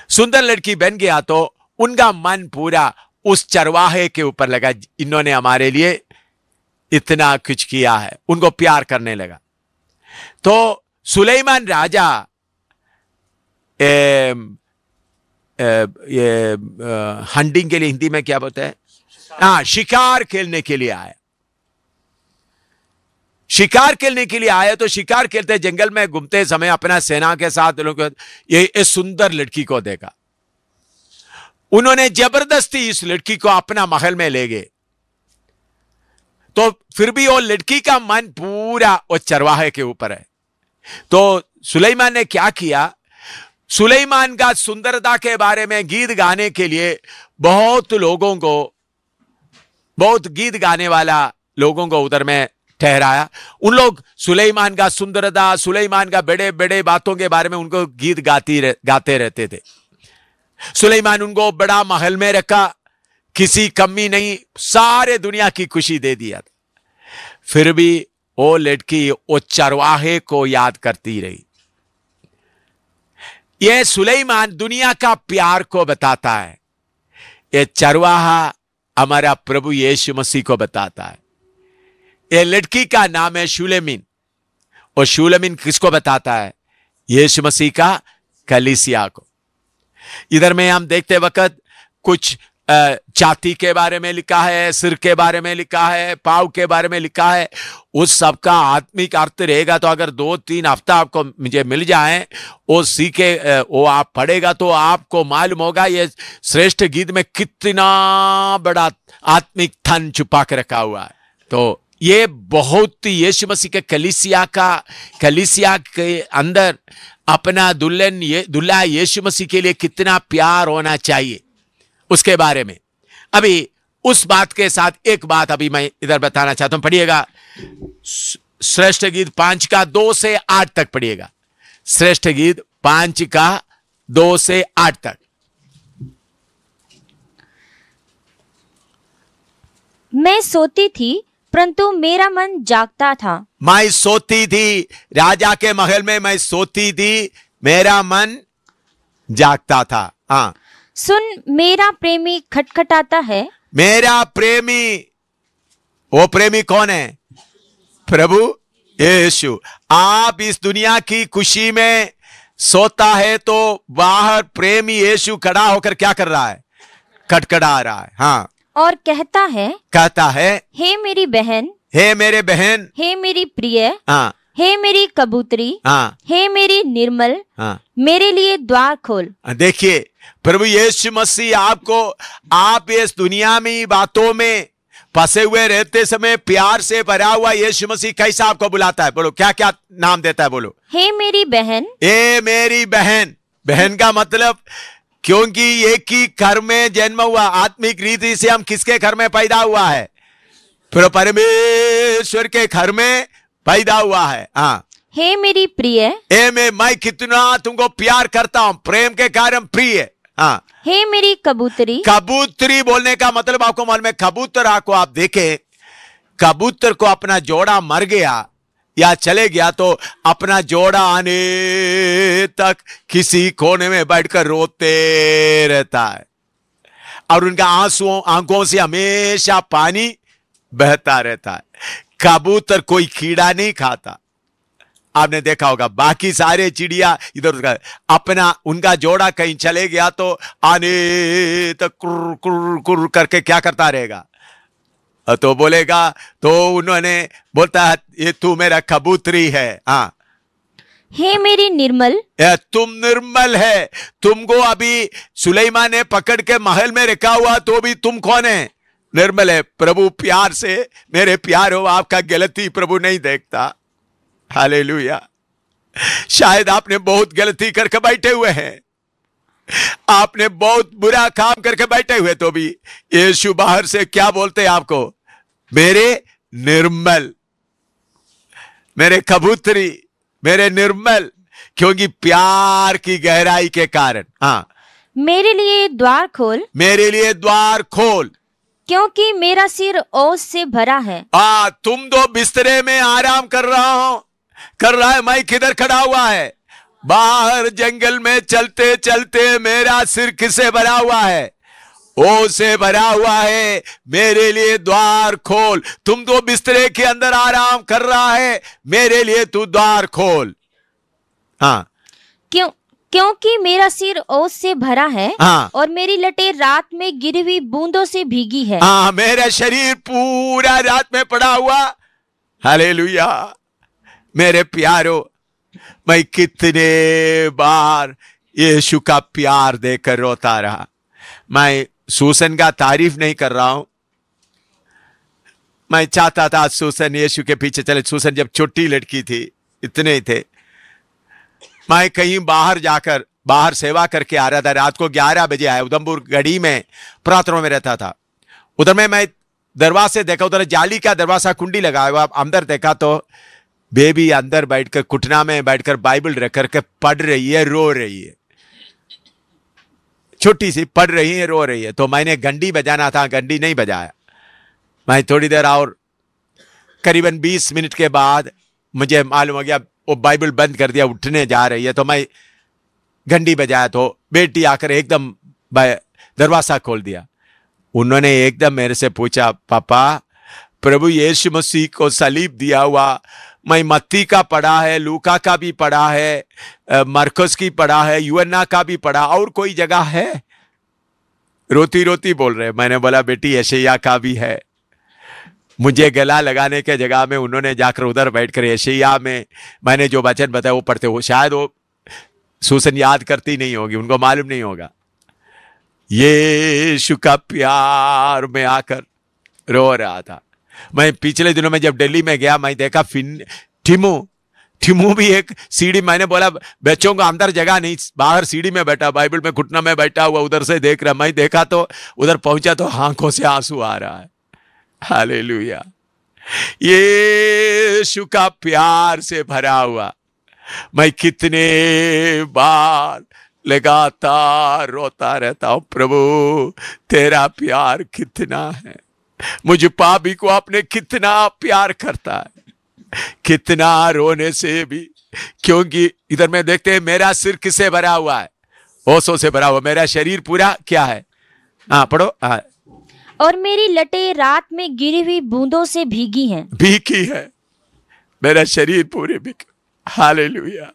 सुंदर लड़की बन गया तो उनका मन पूरा उस चरवाहे के ऊपर लगा, इन्होंने हमारे लिए इतना कुछ किया है, उनको प्यार करने लगा। तो सुलेमान राजा हंटिंग के लिए हिंदी में क्या बोलते हैं, हाँ, शिकार खेलने के लिए आया। शिकार खेलने के लिए आए, तो शिकार खेलते जंगल में घूमते समय अपना सेना के साथ लोग ये सुंदर लड़की को देखा। उन्होंने जबरदस्ती इस लड़की को अपना महल में ले गए। तो फिर भी वो लड़की का मन पूरा वो चरवाहे के ऊपर है। तो सुलेमान ने क्या किया, सुलेमान का सुंदरता के बारे में गीत गाने के लिए बहुत लोगों को, बहुत गीत गाने वाला लोगों को उधर में ठहराया। उन लोग सुलेमान का सुंदरता, सुलेमान का बड़े बड़े बातों के बारे में उनको गीत गाते रहते थे। सुलेमान उनको बड़ा महल में रखा, किसी कमी नहीं, सारे दुनिया की खुशी दे दिया था। फिर भी वो लड़की वो चरवाहे को याद करती रही। ये सुलेमान दुनिया का प्यार को बताता है, ये चरवाहा हमारा प्रभु यीशु मसीह को बताता है। ये लड़की का नाम है शूलेमीन, और शूलेमीन किसको बताता है? यीशु मसीह का कलीसिया को। इधर में हम देखते वक्त कुछ छाती के बारे में लिखा है, सिर के बारे में लिखा है, पाँव के बारे में लिखा है। उस सब का आत्मिक अर्थ रहेगा तो अगर 2-3 हफ्ता आपको मुझे मिल जाए, वो सीखे, वो आप पढ़ेगा तो आपको मालूम होगा ये श्रेष्ठ गीत में कितना बड़ा आत्मिक धन छुपा के रखा हुआ है। तो ये बहुत यीशु मसीह के कलीसिया के अंदर अपना दुल्हा यीशु मसीह के लिए कितना प्यार होना चाहिए, उसके बारे में। अभी उस बात के साथ एक बात अभी मैं इधर बताना चाहता हूं। पढ़िएगा श्रेष्ठ गीत 5 का 2 से 8 तक पढ़िएगा। श्रेष्ठ गीत 5 का 2 से 8 तक। मैं सोती थी परंतु मेरा मन जागता था। मैं सोती थी, राजा के महल में मैं सोती थी, मेरा मन जागता था। हाँ, सुन मेरा प्रेमी खटखटाता है। मेरा प्रेमी, वो प्रेमी कौन है? प्रभु यीशु। आप इस दुनिया की खुशी में सोता है तो बाहर प्रेमी यीशु खड़ा होकर क्या कर रहा है? खटखटा रहा है। हाँ, और कहता है, हे मेरी बहन, हे मेरे बहन, हे मेरी प्रिय, हाँ, हे मेरी कबूतरी, हाँ, हे मेरी निर्मल, हाँ, मेरे लिए द्वार खोल। देखिए प्रभु यीशु मसीह आपको, आप इस दुनिया में बातों में फंसे हुए रहते समय प्यार से भरा हुआ यीशु मसीह कैसा आपको बुलाता है? बोलो, क्या क्या नाम देता है? बोलो, हे मेरी बहन। हे मेरी बहन। बहन का मतलब, क्योंकि एक ही घर में जन्म हुआ, आत्मिक रीति से हम किसके घर में पैदा हुआ है? परमेश्वर के घर में पैदा हुआ है। हाँ, हे मेरी प्रिय, मैं कितना तुमको प्यार करता हूं, प्रेम के कारण प्रिय। हाँ, हे मेरी कबूतरी। कबूतरी बोलने का मतलब आपको मालूम है? कबूतर को आप देखें, कबूतर को अपना जोड़ा मर गया या चले गया तो अपना जोड़ा आने तक किसी कोने में बैठकर रोते रहता है, और उनका आंखों से हमेशा पानी बहता रहता है। कबूतर कोई कीड़ा नहीं खाता, आपने देखा होगा। बाकी सारे चिड़िया इधर उधर, अपना उनका जोड़ा कहीं चले गया तो आने तक कुर कुर कुर करके क्या करता रहेगा? तो बोलेगा, तो उन्होंने बोलता है ये तू मेरा कबूतरी है। हाँ, हे मेरी निर्मल, तुम निर्मल है। तुमको अभी सुलेमान ने पकड़ के महल में रखा हुआ तो भी तुम कौन है? निर्मल है। प्रभु प्यार से, मेरे प्यार हो, आपका गलती प्रभु नहीं देखता। हालेलुया। शायद आपने बहुत गलती करके बैठे हुए हैं, आपने बहुत बुरा काम करके बैठे हुए, तो भी यीशु बाहर से क्या बोलते हैं आपको? मेरे निर्मल, मेरे कबूतरी, मेरे निर्मल, क्योंकि प्यार की गहराई के कारण। हाँ, मेरे लिए द्वार खोल, मेरे लिए द्वार खोल, क्योंकि मेरा सिर ओस से भरा है। तुम तो बिस्तरे में आराम कर रहा है, मैं किधर खड़ा हुआ है? बाहर जंगल में चलते चलते मेरा सिर किससे भरा हुआ है? ओ से भरा हुआ है। मेरे लिए द्वार खोल। तुम तो बिस्तरे के अंदर आराम कर रहा है, मेरे लिए तू द्वार खोल। हाँ, क्योंकि मेरा सिर ओस से भरा है। हाँ, और मेरी लटे रात में गिरी हुई बूंदों से भीगी है। हाँ, मेरा शरीर पूरा रात में पड़ा हुआ, हालेलुया। मेरे प्यारो, मैं कितने बार यीशु का प्यार देकर रोता रहा। मैं सूसन का तारीफ नहीं कर रहा हूं, मैं चाहता था सूसन यीशु के पीछे चले। सूसन जब छोटी लड़की थी, इतने ही थे, मैं कहीं बाहर सेवा करके आ रहा था। रात को 11 बजे आया। उधमपुर गढ़ी में प्रार्थना में रहता था। उधर में मैं दरवाजे देखा, उधर जाली का दरवाजा कुंडी लगा हुआ। अंदर देखा तो बेबी अंदर बैठकर घुटना में बैठकर बाइबल रख करके पढ़ रही है, रो रही है। छोटी सी पढ़ रही है, रो रही है। तो मैंने घंटी बजाना था, घंटी नहीं बजाया। मैं थोड़ी देर और करीबन 20 मिनट के बाद मुझे मालूम हो गया वो बाइबल बंद कर दिया, उठने जा रही है। तो मैं घंटी बजाया तो बेटी आकर एकदम दरवाजा खोल दिया। उन्होंने एकदम मेरे से पूछा, पापा प्रभु यीशु मसीह को सलीब दिया हुआ मैं मत्ती का पढ़ा है, लूका का भी पढ़ा है, मरकुस की पढ़ा है, यूहन्ना का भी पढ़ा, और कोई जगह है? रोती रोती बोल रहे। मैंने बोला बेटी यशायाह का भी है। मुझे गला लगाने के जगह में उन्होंने जाकर उधर बैठकर यशायाह में मैंने जो वचन बताया वो पढ़ते हो। शायद वो सूसन याद करती नहीं होगी, उनको मालूम नहीं होगा। यीशु का प्यार में आकर रो रहा था। मैं पिछले दिनों में जब दिल्ली में गया, मैं देखा टिमू भी एक सीढ़ी, मैंने बोला बच्चों को अंदर जगह नहीं, बाहर सीढ़ी में बैठा, बाइबल में घुटना में बैठा हुआ, उधर से देख रहा। मैं देखा तो उधर पहुंचा तो आंखों से आंसू आ रहा है। हालेलुया। यीशु का प्यार से भरा हुआ मैं कितने बार लगातार रोता रहता हूं, प्रभु तेरा प्यार कितना है, मुझ पापी को आपने कितना प्यार करता है। कितना रोने से भी, क्योंकि इधर में देखते हैं मेरा सिर किससे भरा हुआ है? ओसों से भरा हुआ। मेरा शरीर पूरा क्या है? हाँ पढ़ो। हाँ। और मेरी लटें रात में गिरी हुई बूंदों से भीगी हैं। भीगी है मेरा शरीर पूरे भीग। हालेलुया।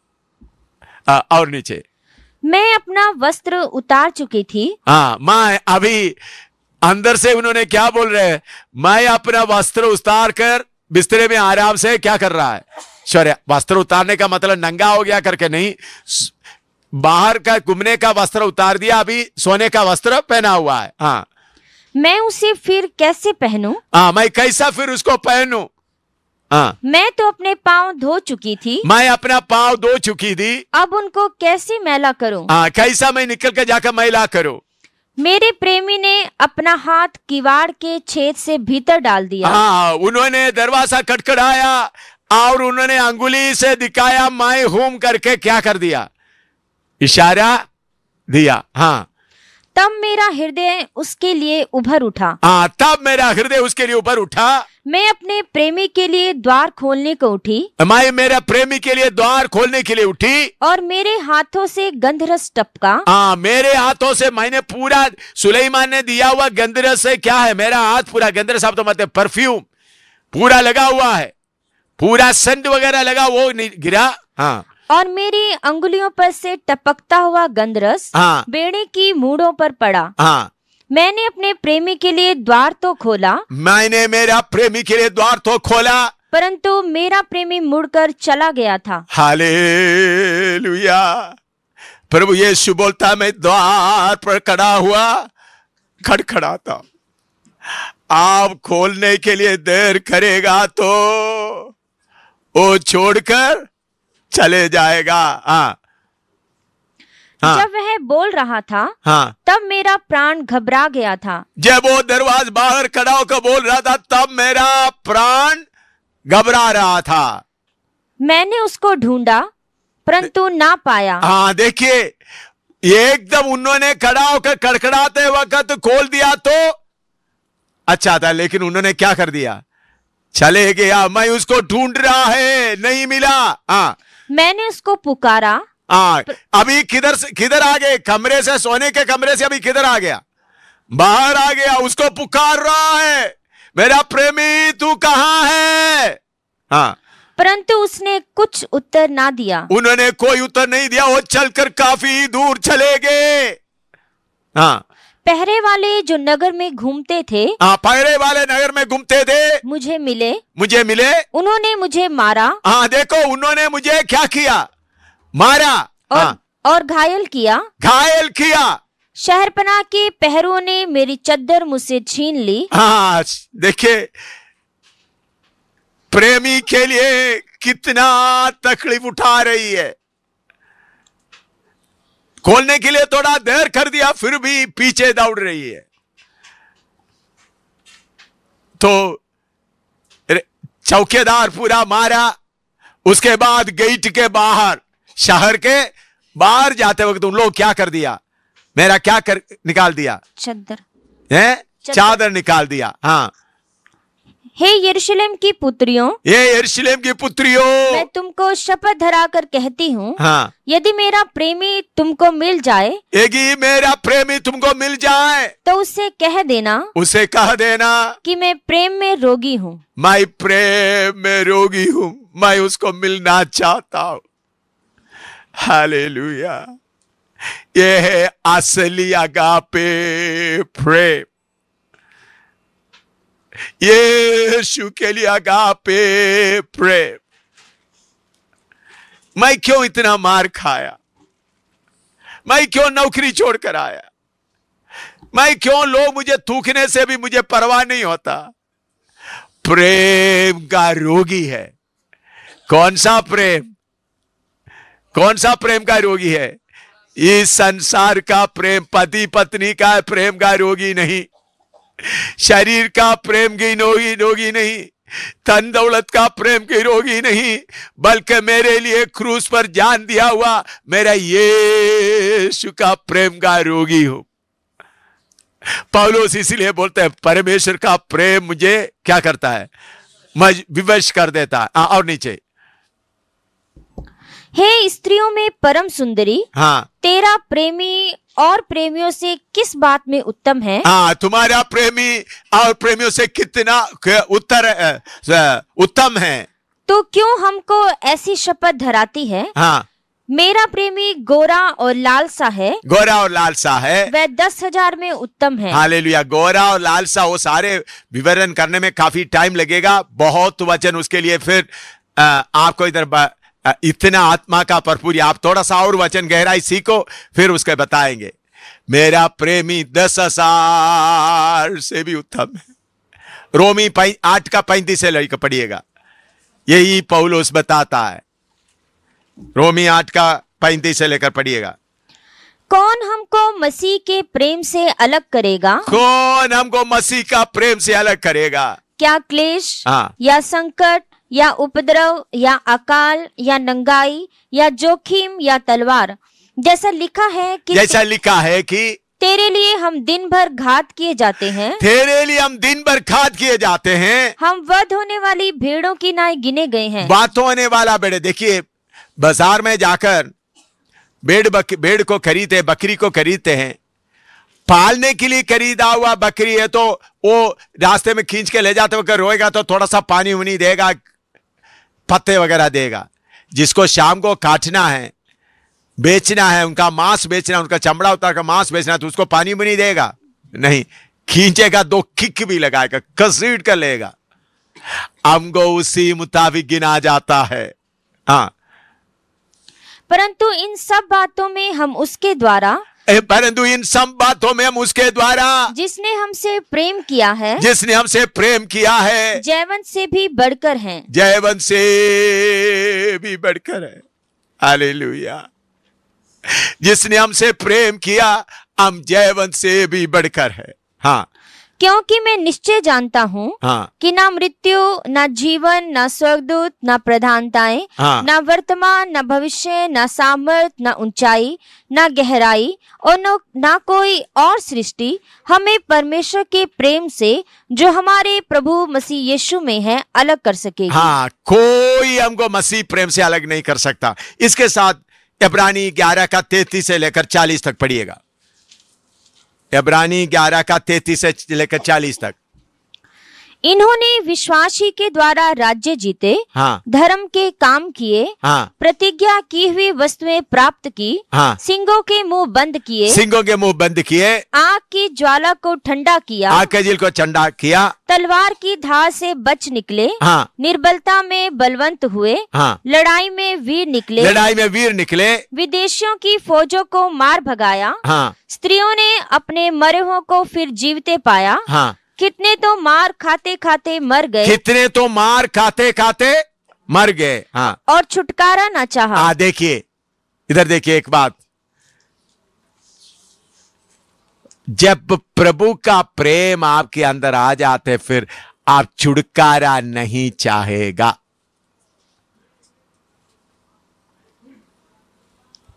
और नीचे, मैं अपना वस्त्र उतार चुकी थी। हाँ, मैं अभी अंदर से उन्होंने क्या बोल रहे हैं? मैं अपना वस्त्र उतार कर बिस्तरे में आराम से क्या कर रहा है? शौर्य, वस्त्र उतारने का मतलब नंगा हो गया करके नहीं, बाहर का घूमने का वस्त्र उतार दिया, अभी सोने का वस्त्र पहना हुआ है। हाँ, मैं उसे फिर कैसे पहनूं? हाँ, मैं कैसा फिर उसको पहनूं? हाँ, मैं तो अपने पाँव धो चुकी थी। मैं अपना पाँव धो चुकी थी, अब उनको कैसे मैला करूं? हाँ, कैसा मैं निकल कर जाकर मैला करूं? मेरे प्रेमी ने अपना हाथ किवाड़ के छेद से भीतर डाल दिया। हाँ, उन्होंने दरवाजा खटखटाया और उन्होंने अंगुली से दिखाया, मैं हूं करके क्या कर दिया? इशारा दिया। हाँ, तब मेरा हृदय उसके लिए उभर उठा। हाँ, तब मेरा हृदय उसके लिए ऊपर उठा। मैं अपने प्रेमी के लिए द्वार खोलने को उठी। मैं मेरा प्रेमी के लिए द्वार खोलने के लिए उठी और मेरे हाथों से गंधरस टपका। हाँ, मेरे हाथों से मैंने पूरा, सुलेमान ने दिया हुआ गंधरस से क्या है? मेरा हाथ पूरा गंधरस, आप तो मतलब परफ्यूम पूरा लगा हुआ है, पूरा सेंट वगैरह लगा, वो नहीं गिरा। हाँ, और मेरी अंगुलियों पर से टपकता हुआ गंधरस हाँ, बेड़े की मूढ़ों पर पड़ा। हाँ, मैंने अपने प्रेमी के लिए द्वार तो खोला, मैंने मेरा प्रेमी के लिए द्वार तो खोला, परंतु मेरा प्रेमी मुड़कर चला गया था। हालेलुया। प्रभु यीशु बोलता, मैं द्वार पर खड़ा हुआ, खड़खड़ाता। आप खोलने के लिए देर करेगा तो वो छोड़कर चले जाएगा। हाँ, हाँ, जब वह बोल रहा था, हाँ, तब मेरा प्राण घबरा गया था। जब वो दरवाजे बाहर खड़ा होकर बोल रहा था, तब मेरा प्राण घबरा रहा था। मैंने उसको ढूंढा परंतु ना पाया। हाँ, देखिए, एकदम उन्होंने खड़ा होकर कड़कड़ाते वक्त खोल दिया तो अच्छा था, लेकिन उन्होंने क्या कर दिया? चले गया। मैं उसको ढूंढ रहा है, नहीं मिला। हाँ, मैंने उसको पुकारा। हाँ, अभी किधर से किधर आ गए? कमरे से, सोने के कमरे से अभी किधर आ गया? बाहर आ गया। उसको पुकार रहा है, मेरा प्रेमी तू कहां है? हाँ, परंतु उसने कुछ उत्तर ना दिया। उन्होंने कोई उत्तर नहीं दिया। वो चलकर काफी दूर चले गए। हाँ, पहरे वाले जो नगर में घूमते थे हाँ, पहरे वाले नगर में घूमते थे, मुझे मिले। उन्होंने मुझे मारा। हाँ, देखो उन्होंने मुझे क्या किया? मारा और घायल किया। शहरपनाह के पहरुओं ने मेरी चद्दर मुझसे छीन ली। हाँ, देखिए प्रेमी के लिए कितना तकलीफ उठा रही है। खोलने के लिए थोड़ा देर कर दिया, फिर भी पीछे दौड़ रही है। तो चौकीदार पूरा मारा। उसके बाद गेट के बाहर, शहर के बाहर जाते वक्त उन लोग क्या कर दिया? मेरा क्या निकाल दिया? चादर निकाल दिया। हाँ, हे यरूशलेम की पुत्रियों, मैं तुमको शपथ धरा कर कहती हूँ, हाँ, यदि मेरा प्रेमी तुमको मिल जाए, तो उससे कह देना कि मैं प्रेम में रोगी हूँ। मैं उसको मिलना चाहता हूँ। हालेलुया। ये है असली अगापे प्रेम। यीशु के लिए अगापे प्रेम। मैं क्यों इतना मार खाया? मैं क्यों नौकरी छोड़कर आया? मैं क्यों लोग मुझे थूकने से भी मुझे परवाह नहीं होता? प्रेम का रोगी है। कौन सा प्रेम का रोगी है? इस संसार का प्रेम, पति पत्नी का प्रेम का रोगी नहीं, शरीर का प्रेम की रोगी नहीं, धन दौलत का प्रेम की रोगी नहीं, बल्कि मेरे लिए क्रूस पर जान दिया हुआ मेरा यीशु का प्रेम का रोगी हूं। पौलुस इसलिए बोलते हैं परमेश्वर का प्रेम मुझे क्या करता है? विवश कर देता है। और नीचे, हे स्त्रियों में परम सुंदरी, हाँ, तेरा प्रेमी और प्रेमियों से किस बात में उत्तम है? हाँ, तुम्हारा प्रेमी और प्रेमियों से कितना उत्तम है। तो क्यों हमको ऐसी शपथ धराती है? हाँ, मेरा प्रेमी गोरा और लाल सा है, वह 10,000 में उत्तम है। हालेलुया। गोरा और लाल सा, वो सारे विवरण करने में काफी टाइम लगेगा, बहुत वचन उसके लिए। फिर आपको इधर इतना आत्मा का भरपूर, आप थोड़ा सा और वचन गहराई सीखो, फिर उसके बताएंगे। मेरा प्रेमी 10,000 से भी उत्तम है। रोमी 8:35 से लेकर पढ़िएगा, यही पौलुस बताता है। रोमी 8:35 से लेकर पढ़िएगा। कौन हमको मसीह के प्रेम से अलग करेगा? कौन हमको मसीह का प्रेम से अलग करेगा? क्या क्लेश, हाँ, या संकट, या उपद्रव, या अकाल, या नंगाई, या जोखिम, या तलवार? जैसा लिखा है कि तेरे लिए हम दिन भर घात किए जाते हैं, हम वध होने वाली भेड़ों की नाई गिने गए हैं। बात होने वाला भेड़। देखिए, बाजार में जाकर भेड़ को खरीदते, बकरी को खरीदते हैं, पालने के लिए खरीदा हुआ बकरी है, तो वो रास्ते में खींच के ले जाते वक्त रोएगा तो थोड़ा सा पानी उनी देगा, पत्ते वगैरह देगा। जिसको शाम को काटना है, बेचना है, उनका मांस बेचना, उनका चमड़ा उतार का मांस बेचना, तो उसको पानी भी नहीं देगा, नहीं, खींचेगा, 2 किक भी लगाएगा, घसीट कर लेगा। हमको उसी मुताबिक गिना जाता है। हाँ, परंतु इन सब बातों में हम उसके द्वारा, जिसने हमसे प्रेम किया है, जैवन से भी बढ़कर है। हालेलुया। जिसने हमसे प्रेम किया, हम जैवन से भी बढ़कर है। हाँ, क्योंकि मैं निश्चय जानता हूँ, हाँ, कि ना मृत्यु, ना जीवन, ना स्वर्गदूत, ना प्रधानताएं, हाँ, ना वर्तमान, ना भविष्य, ना सामर्थ, ना ऊंचाई, ना गहराई, और ना कोई और सृष्टि हमें परमेश्वर के प्रेम से जो हमारे प्रभु मसीह यीशु में है अलग कर सकेगी। हाँ, कोई हमको मसीह प्रेम से अलग नहीं कर सकता। इसके साथ इब्रानी 11:33 से लेकर 40 तक पढ़िएगा। इब्रानी 11:33 से लेकर 40 तक। इन्होंने विश्वासी के द्वारा राज्य जीते, हाँ धर्म के काम किए, हाँ प्रतिज्ञा की हुई वस्तुएं प्राप्त की, हाँ, सिंगों के मुंह बंद किए, सिंगों के मुंह बंद किए, आग की ज्वाला को ठंडा किया, आग के झील को ठंडा किया, तलवार की धार से बच निकले, हाँ निर्बलता में बलवंत हुए, हाँ, लड़ाई में वीर निकले, लड़ाई में वीर निकले, विदेशियों की फौजों को मार भगाया, हाँ स्त्रियों ने अपने मरे हुओं को फिर जीवते पाया, हाँ, कितने तो मार खाते खाते मर गए कितने तो मार खाते खाते मर गए, हाँ। और छुटकारा न चाहा। देखिए, इधर देखिए एक बात, जब प्रभु का प्रेम आपके अंदर आ जाते फिर आप छुटकारा नहीं चाहेगा।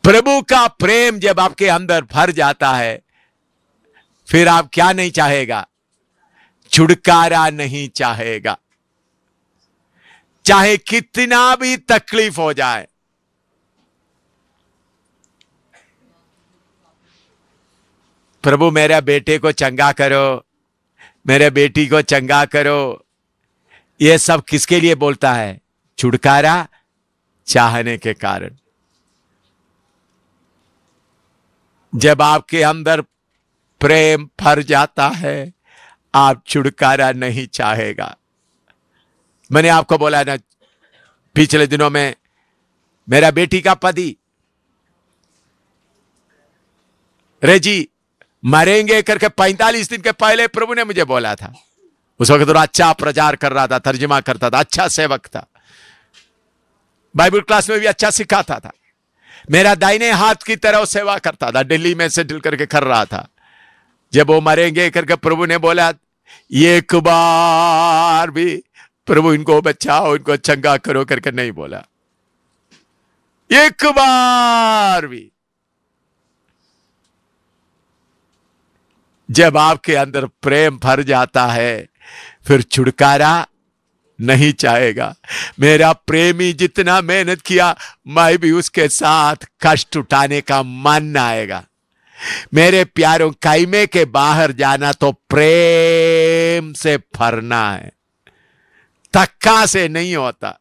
प्रभु का प्रेम जब आपके अंदर भर जाता है फिर आप क्या नहीं चाहेगा? छुटकारा नहीं चाहेगा, चाहे कितना भी तकलीफ हो जाए। प्रभु मेरे बेटे को चंगा करो, मेरे बेटी को चंगा करो, ये सब किसके लिए बोलता है? छुटकारा चाहने के कारण। जब आपके अंदर प्रेम भर जाता है आप छुटकारा नहीं चाहेगा। मैंने आपको बोला ना, पिछले दिनों में मेरा बेटी का पति रेजी मरेंगे करके 45 दिन के पहले प्रभु ने मुझे बोला था। उस वक्त तो अच्छा प्रचार कर रहा था, तर्जुमा करता था, अच्छा सेवक था, बाइबल क्लास में भी अच्छा सिखाता था, मेरा दाहिने हाथ की तरह सेवा करता था, दिल्ली में सेटल करके कर रहा था। जब वो मरेंगे करके प्रभु ने बोला, एक बार भी प्रभु इनको बचाओ, इनको चंगा करो करके नहीं बोला, एक बार भी। जब आपके अंदर प्रेम भर जाता है फिर छुटकारा नहीं चाहेगा। मेरा प्रेमी जितना मेहनत किया मैं भी उसके साथ कष्ट उठाने का मन आएगा। मेरे प्यारों, कायमे के बाहर जाना तो प्रेम से भरना है, धक्का से नहीं होता,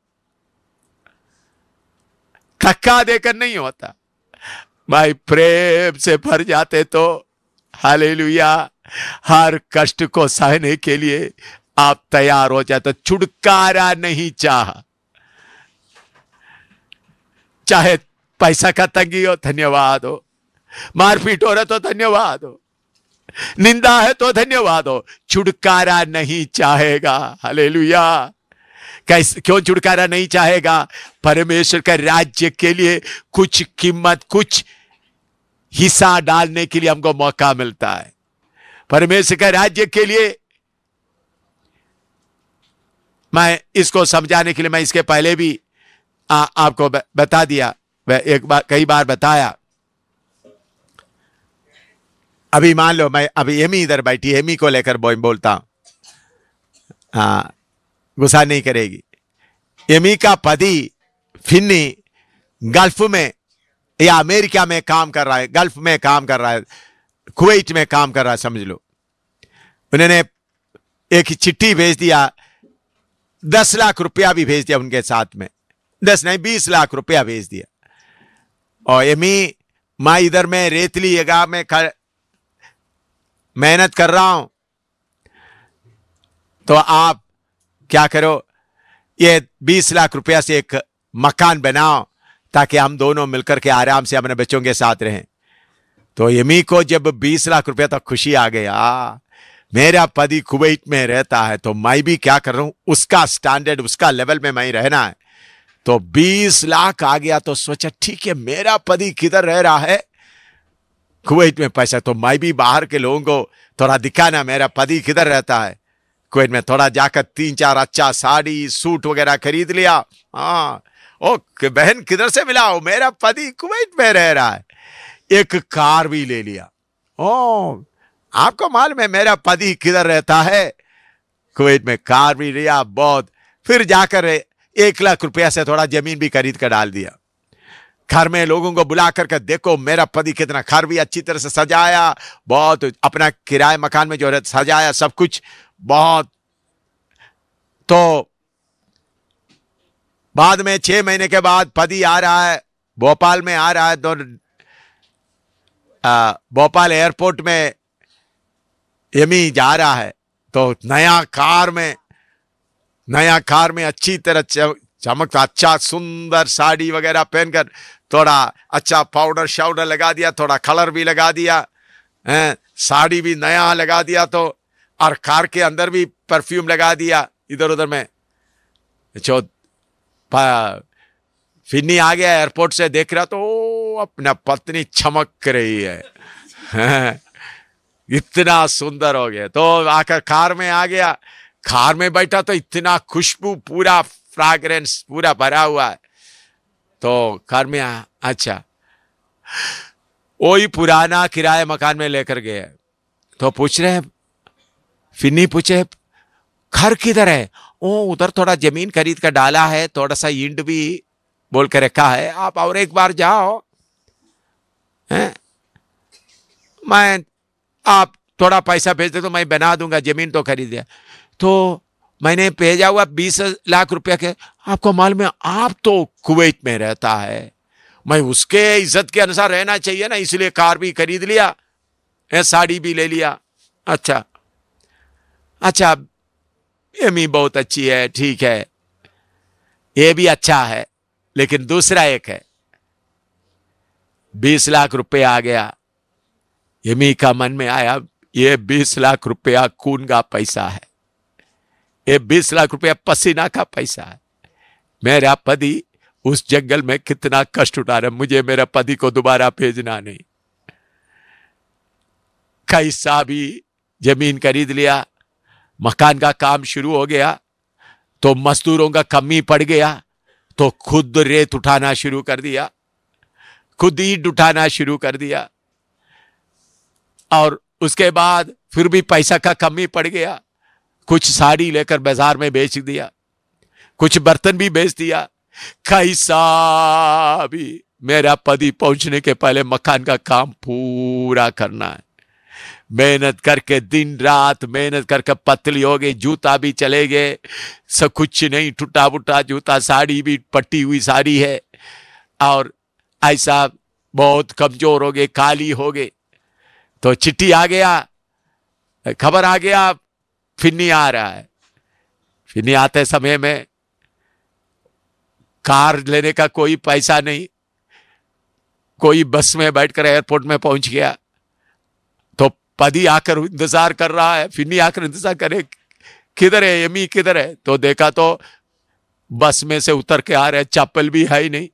धक्का देकर नहीं होता। भाई प्रेम से भर जाते तो हालेलुया, हर कष्ट को सहने के लिए आप तैयार हो जाते। छुटकारा नहीं चाहा, चाहे पैसा का तंगी हो धन्यवाद हो, मारपीट हो रहा तो धन्यवाद हो, निंदा है तो धन्यवाद हो, छुटकारा नहीं चाहेगा। हालेलुया। कैसे, क्यों छुटकारा नहीं चाहेगा? परमेश्वर के राज्य के लिए कुछ कीमत, कुछ हिस्सा डालने के लिए हमको मौका मिलता है। परमेश्वर के राज्य के लिए मैं इसको समझाने के लिए, मैं इसके पहले भी आपको बता दिया, एक बार कई बार बताया। अभी मान लो मैं अभी एमी इधर बैठी, एमी को लेकर बोलता हूं, हाँ गुस्सा नहीं करेगी। एमी का पति फिन्नी गल्फ में या अमेरिका में काम कर रहा है, गल्फ में काम कर रहा है, कुवैत में काम कर रहा है, समझ लो। उन्होंने एक चिट्ठी भेज दिया, 10 लाख रुपया भी भेज दिया उनके साथ में, 10 नहीं 20 लाख रुपया भेज दिया। और एमी, मैं इधर में रेतली जगह में मेहनत कर रहा हूं, तो आप क्या करो, ये 20 लाख रुपया से एक मकान बनाओ ताकि हम दोनों मिलकर के आराम से अपने बच्चों के साथ रहें। तो एमी को जब 20 लाख रुपया तक खुशी आ गया, मेरा पति कुवैत में रहता है तो मैं भी क्या कर रहा हूं, उसका स्टैंडर्ड, उसका लेवल में मैं रहना है। तो 20 लाख आ गया तो सोचा ठीक है, मेरा पति किधर रह रहा है, कुवैत में पैसा, तो मैं भी बाहर के लोगों को थोड़ा दिखाना मेरा पति किधर रहता है। कुवैत में थोड़ा जाकर 3-4 अच्छा साड़ी सूट वगैरह खरीद लिया। हाँ, ओ बहन किधर से मिला हो, मेरा पति कुवैत में रह रहा है। एक कार भी ले लिया। ओ आपको मालूम है मेरा पति किधर रहता है, कुवैत में। कार भी लिया बहुत। फिर जाकर 1 लाख रुपया से थोड़ा जमीन भी खरीद कर डाल दिया। घर में लोगों को बुला करके देखो मेरा पति कितना, घर भी अच्छी तरह से सजाया, बहुत अपना किराए मकान में जो है सजाया, सब कुछ बहुत तो बाद में 6 महीने के बाद पति आ रहा है, भोपाल में आ रहा है, तो भोपाल एयरपोर्ट में यमी जा रहा है, तो नया कार में अच्छी तरह चमकता, अच्छा सुंदर साड़ी वगैरह पहनकर, थोड़ा अच्छा पाउडर शाउडर लगा दिया, थोड़ा कलर भी लगा दिया, साड़ी भी नया लगा दिया, तो और कार के अंदर भी परफ्यूम लगा दिया इधर उधर में। जो फिन्नी आ गया एयरपोर्ट से, देख रहा तो अपना पत्नी चमक रही है इतना सुंदर हो गया। तो आकर कार में आ गया, कार में बैठा तो इतना खुशबू, पूरा फ्रैग्रेंस पूरा भरा हुआ है। तो कार में अच्छा, वही पुराना किराए मकान में लेकर गए, तो पूछ रहे हैं, फिन्नी पूछे घर किधर है? ओ उधर थोड़ा जमीन खरीद कर डाला है, थोड़ा सा ईंट भी बोल के रखा है, आप और एक बार जाओ, मैं आप थोड़ा पैसा भेज दे तो मैं बना दूंगा, जमीन तो खरीद दिया। तो मैंने भेजा हुआ 20 लाख रुपया के। आपको मालूम है, आप तो कुवैत में रहता है, मैं उसके इज्जत के अनुसार रहना चाहिए ना, इसलिए कार भी खरीद लिया, साड़ी भी ले लिया। अच्छा अच्छा, यमी बहुत अच्छी है, ठीक है, ये भी अच्छा है, लेकिन दूसरा एक है, 20 लाख रुपया आ गया। यमी का मन में आया, ये 20 लाख रुपया खून का पैसा है, ये 20 लाख रुपया पसीना का पैसा है। मेरा पति उस जंगल में कितना कष्ट उठा रहा है, मुझे मेरा पति को दोबारा भेजना नहीं। कैसा भी जमीन खरीद लिया, मकान का काम शुरू हो गया, तो मजदूरों का कमी पड़ गया, तो खुद रेत उठाना शुरू कर दिया, खुद ईंट उठाना शुरू कर दिया। और उसके बाद फिर भी पैसा का कमी पड़ गया, कुछ साड़ी लेकर बाजार में बेच दिया, कुछ बर्तन भी बेच दिया। कैसा भी मेरा पति पहुंचने के पहले मकान का काम पूरा करना है। मेहनत करके दिन रात मेहनत करके पतली हो गई, जूता भी चले गए, सब कुछ नहीं, टूटा फूटा जूता, साड़ी भी पट्टी हुई साड़ी है, और ऐसा बहुत कमजोर हो गए, काली हो गए। तो चिट्ठी आ गया, खबर आ गया, फिन्नी आ रहा है। फिन्नी आते समय में कार लेने का कोई पैसा नहीं, कोई बस में बैठकर एयरपोर्ट में पहुंच गया। तो पति आकर इंतजार कर रहा है, फिन्नी आकर इंतजार करे, किधर है यमी, किधर है? तो देखा तो बस में से उतर के आ रहे, चप्पल भी है ही नहीं,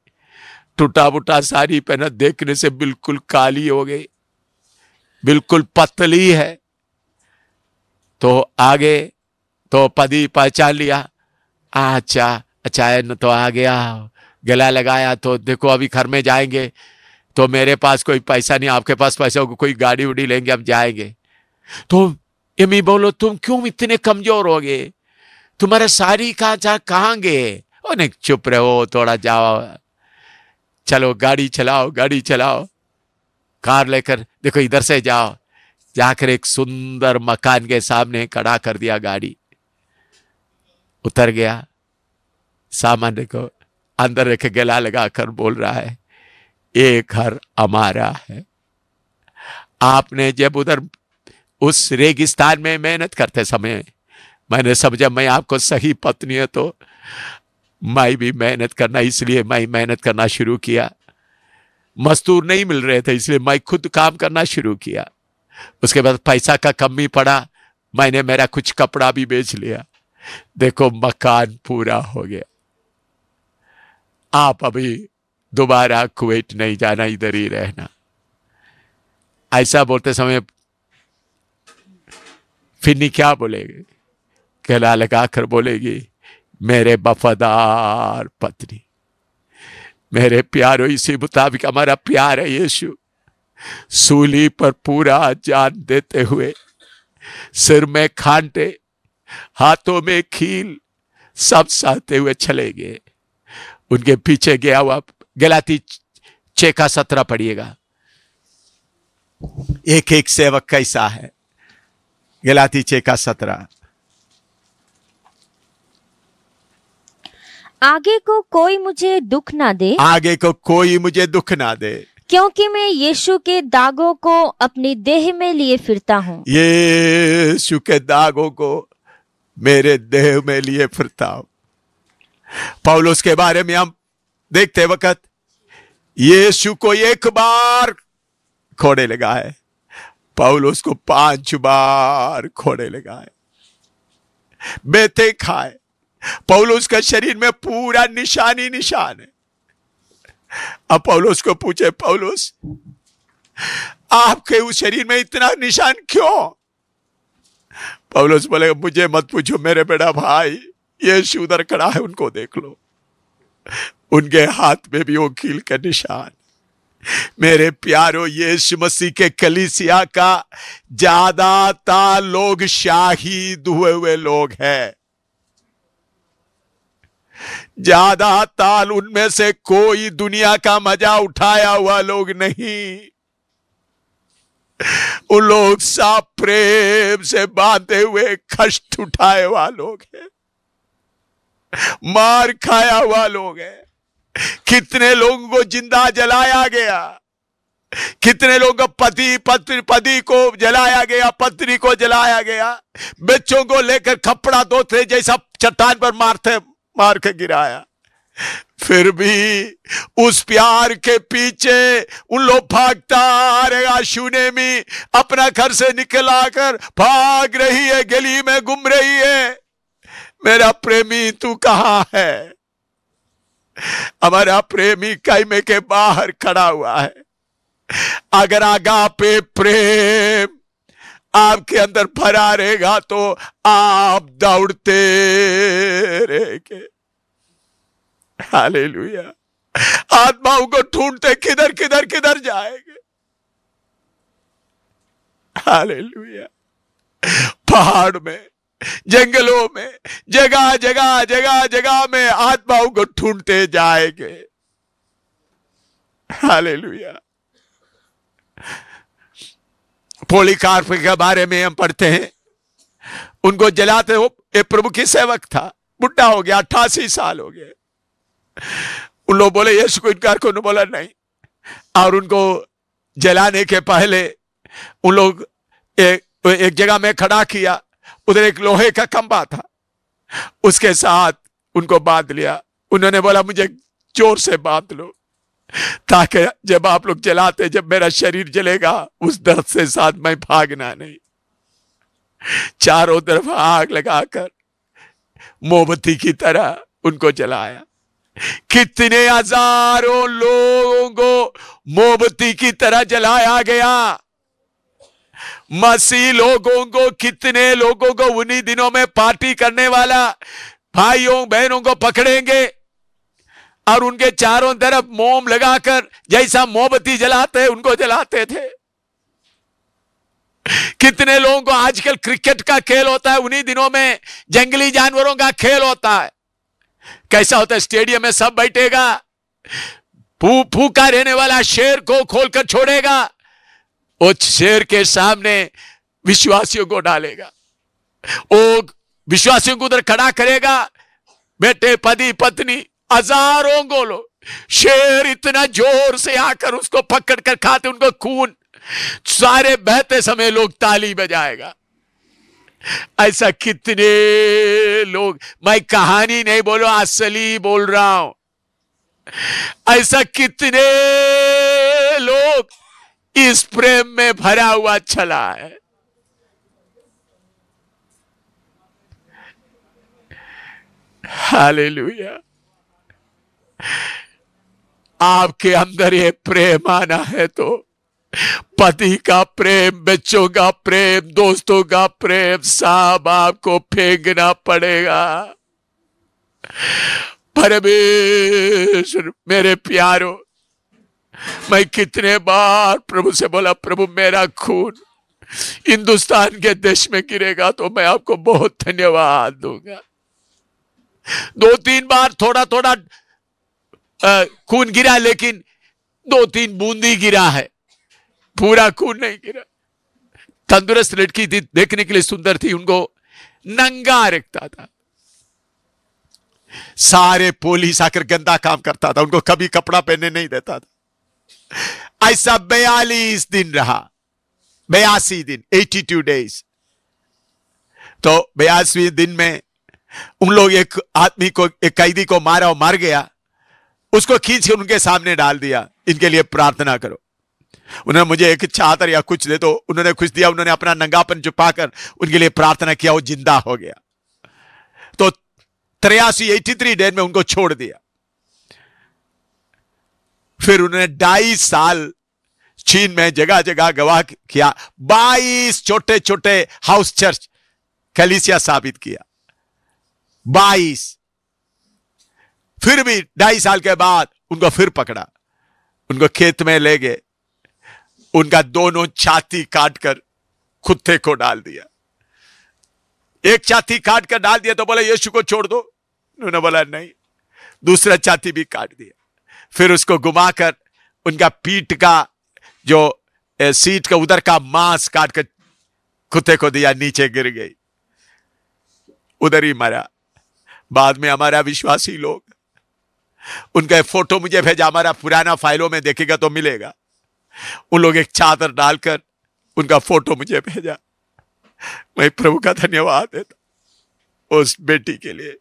टूटा फूटा साड़ी पहना, देखने से बिल्कुल काली हो गई, बिल्कुल पतली है। तो आगे तो पति पहचान लिया, अच्छा अच्छा है न, तो आ गया, गला लगाया। तो देखो अभी घर में जाएंगे, तो मेरे पास कोई पैसा नहीं, आपके पास पैसा होगा, कोई गाड़ी उड़ी लेंगे, अब जाएंगे। तो यमी बोलो, तुम क्यों इतने कमजोर हो गए, तुम्हारा साड़ी कहाँ गए? ओ नहीं, चुप रहो, थोड़ा जाओ, चलो गाड़ी चलाओ, गाड़ी चलाओ, कार लेकर देखो इधर से जाओ। जाकर एक सुंदर मकान के सामने खड़ा कर दिया गाड़ी, उतर गया, सामान देखो अंदर रख के गला लगाकर बोल रहा है, ये घर हमारा है। आपने जब उधर उस रेगिस्तान में मेहनत करते समय मैंने समझा मैं आपको सही पत्नी है, तो मैं भी मेहनत करना, इसलिए मैं मेहनत करना शुरू किया। मजदूर नहीं मिल रहे थे, इसलिए मैं खुद काम करना शुरू किया। उसके बाद पैसा का कमी पड़ा, मैंने मेरा कुछ कपड़ा भी बेच लिया, देखो मकान पूरा हो गया। आप अभी दोबारा कुवैत नहीं जाना, इधर ही रहना। ऐसा बोलते समय फिन्नी क्या बोलेगी? गला लगाकर बोलेगी, मेरे वफादार पत्नी, मेरे प्यारो, इसी मुताबिक हमारा प्यार है। यीशु सूली पर पूरा जान देते हुए, सिर में खांटे, हाथों में खील, सब सहते हुए चले गए। उनके पीछे गया हुआ गलाती 6:17 पढ़िएगा। एक एक सेवक कैसा है, गलाती 6:17। आगे को कोई मुझे दुख ना दे, आगे को कोई मुझे दुख ना दे, क्योंकि मैं यीशु के दागों को अपनी देह में लिए फिरता हूँ। यीशु के दागों को मेरे देह में लिए फिरता हूं। पौलुस के बारे में हम देखते वक्त यीशु को एक बार खोने लगा है, पौलुस को 5 बार खोने लगा है, बेते खाए। पौलुस का शरीर में पूरा निशान ही निशान है। अब पौलुस को पूछे, पौलुस आपके उस शरीर में इतना निशान क्यों? पौलुस बोले, मुझे मत पूछो मेरे बड़ा भाई, यीशु उधर खड़ा है, उनको देख लो, उनके हाथ में भी वो कील का निशान। मेरे प्यारो, यीशु मसीह के कलीसिया का ज्यादातर लोग शहीद हुए हुए लोग हैं। ज्यादातर उनमें से कोई दुनिया का मजा उठाया हुआ लोग नहीं। उन लोग सब प्रेम से बांधे हुए कष्ट उठाए हुआ लोग हैं, मार खाया हुआ लोग हैं। कितने लोगों को जिंदा जलाया गया, कितने लोगों को पति को जलाया गया, पत्नी को जलाया गया, बच्चों को लेकर कपड़ा धोते जैसा चट्टान पर मार के गिराया। फिर भी उस प्यार के पीछे उन लोग भागता रहेगा। शूनेमी अपना घर से निकला कर भाग रही है, गली में घूम रही है, मेरा प्रेमी तू कहां है? हमारा प्रेमी कैमे के बाहर खड़ा हुआ है। अगर आगापे प्रेम आपके अंदर भरा रहेगा तो आप दौड़ते रहेंगे। हालेलुया। आत्माओं को ढूंढते किधर किधर किधर जाएंगे। हालेलुया। पहाड़ में, जंगलों में, जगह जगह जगह जगह में आत्माओं को ढूंढते जाएंगे। हालेलुया। पॉलीकार्प के बारे में हम पढ़ते हैं, उनको जलाते हो, ये प्रभु की सेवक था, बुढ़ा हो गया, 88 साल हो गए। उन लोग बोले यीशु को इनकार करो, बोला नहीं। और उनको जलाने के पहले उन लोग एक जगह में खड़ा किया, उधर एक लोहे का खंबा था, उसके साथ उनको बांध लिया। उन्होंने बोला मुझे जोर से बांध लो, ताकि जब आप लोग जलाते, जब मेरा शरीर जलेगा उस दर्द से साथ मैं भागना नहीं। चारों तरफ आग लगाकर मोमबत्ती की तरह उनको जलाया। कितने हजारों लोगों को मोमबत्ती की तरह जलाया गया। मसीह लोगों को, कितने लोगों को उन्हीं दिनों में पार्टी करने वाला भाइयों बहनों को पकड़ेंगे और उनके चारों तरफ मोम लगाकर जैसा मोमबत्ती जलाते उनको जलाते थे। कितने लोगों को आजकल क्रिकेट का खेल होता है, उन्हीं दिनों में जंगली जानवरों का खेल होता है। कैसा होता है? स्टेडियम में सब बैठेगा, भूखा रहने वाला शेर को खोलकर छोड़ेगा, उस शेर के सामने विश्वासियों को डालेगा, वो विश्वासियों को उधर खड़ा करेगा, बेटे पति पत्नी हजारों को लो, शेर इतना जोर से आकर उसको पकड़ कर खाते, उनको खून सारे बहते समय लोग ताली बजाएगा। ऐसा कितने लोग, मैं कहानी नहीं बोलो, असली बोल रहा हूं, ऐसा कितने लोग इस प्रेम में भरा हुआ चला है। हालेलुया। आपके अंदर ये प्रेम आना है तो पति का प्रेम, बच्चों का प्रेम, दोस्तों का प्रेम सब आपको फेंकना पड़ेगा। परमेश्वर मेरे प्यारो, मैं कितने बार प्रभु से बोला, प्रभु मेरा खून हिंदुस्तान के देश में गिरेगा तो मैं आपको बहुत धन्यवाद दूंगा। 2-3 बार थोड़ा थोड़ा खून गिरा, लेकिन 2-3 बूंदी गिरा है, पूरा खून नहीं गिरा। तंदुरुस्त लड़की थी, देखने के लिए सुंदर थी, उनको नंगा रखता था। सारे पुलिस आकर गंदा काम करता था, उनको कभी कपड़ा पहनने नहीं देता था। ऐसा 42 दिन रहा, 82 दिन, 82 डेज। तो 82वें दिन में उन लोग एक आदमी को, एक कैदी को मारा और मार गया, उसको खींच के उनके सामने डाल दिया, इनके लिए प्रार्थना करो। उन्होंने मुझे एक चादर या कुछ दे दो, उन्होंने कुछ दिया, उन्होंने अपना नंगापन छुपाकर उनके लिए प्रार्थना किया, वो जिंदा हो गया। तो 83 डेज में उनको छोड़ दिया। फिर उन्होंने 2.5 साल चीन में जगह जगह गवाह किया, 22 छोटे छोटे हाउस चर्च, कलीसिया स्थापित किया, 22। फिर भी 2.5 साल के बाद उनको फिर पकड़ा, उनको खेत में ले गए, उनका दोनों छाती काटकर कुत्ते को डाल दिया। एक छाती काट कर डाल दिया तो बोला यीशु को छोड़ दो, उन्होंने बोला नहीं, दूसरा छाती भी काट दिया। फिर उसको घुमाकर उनका पीठ का जो सीट का उधर का मांस काट कर कुत्ते को दिया, नीचे गिर गई, उधर ही मरा। बाद में हमारा विश्वासी लोग, उनका फोटो मुझे भेजा, हमारा पुराना फाइलों में देखेगा तो मिलेगा। उन लोग एक चादर डालकर उनका फोटो मुझे भेजा। मैं प्रभु का धन्यवाद देता उस बेटी के लिए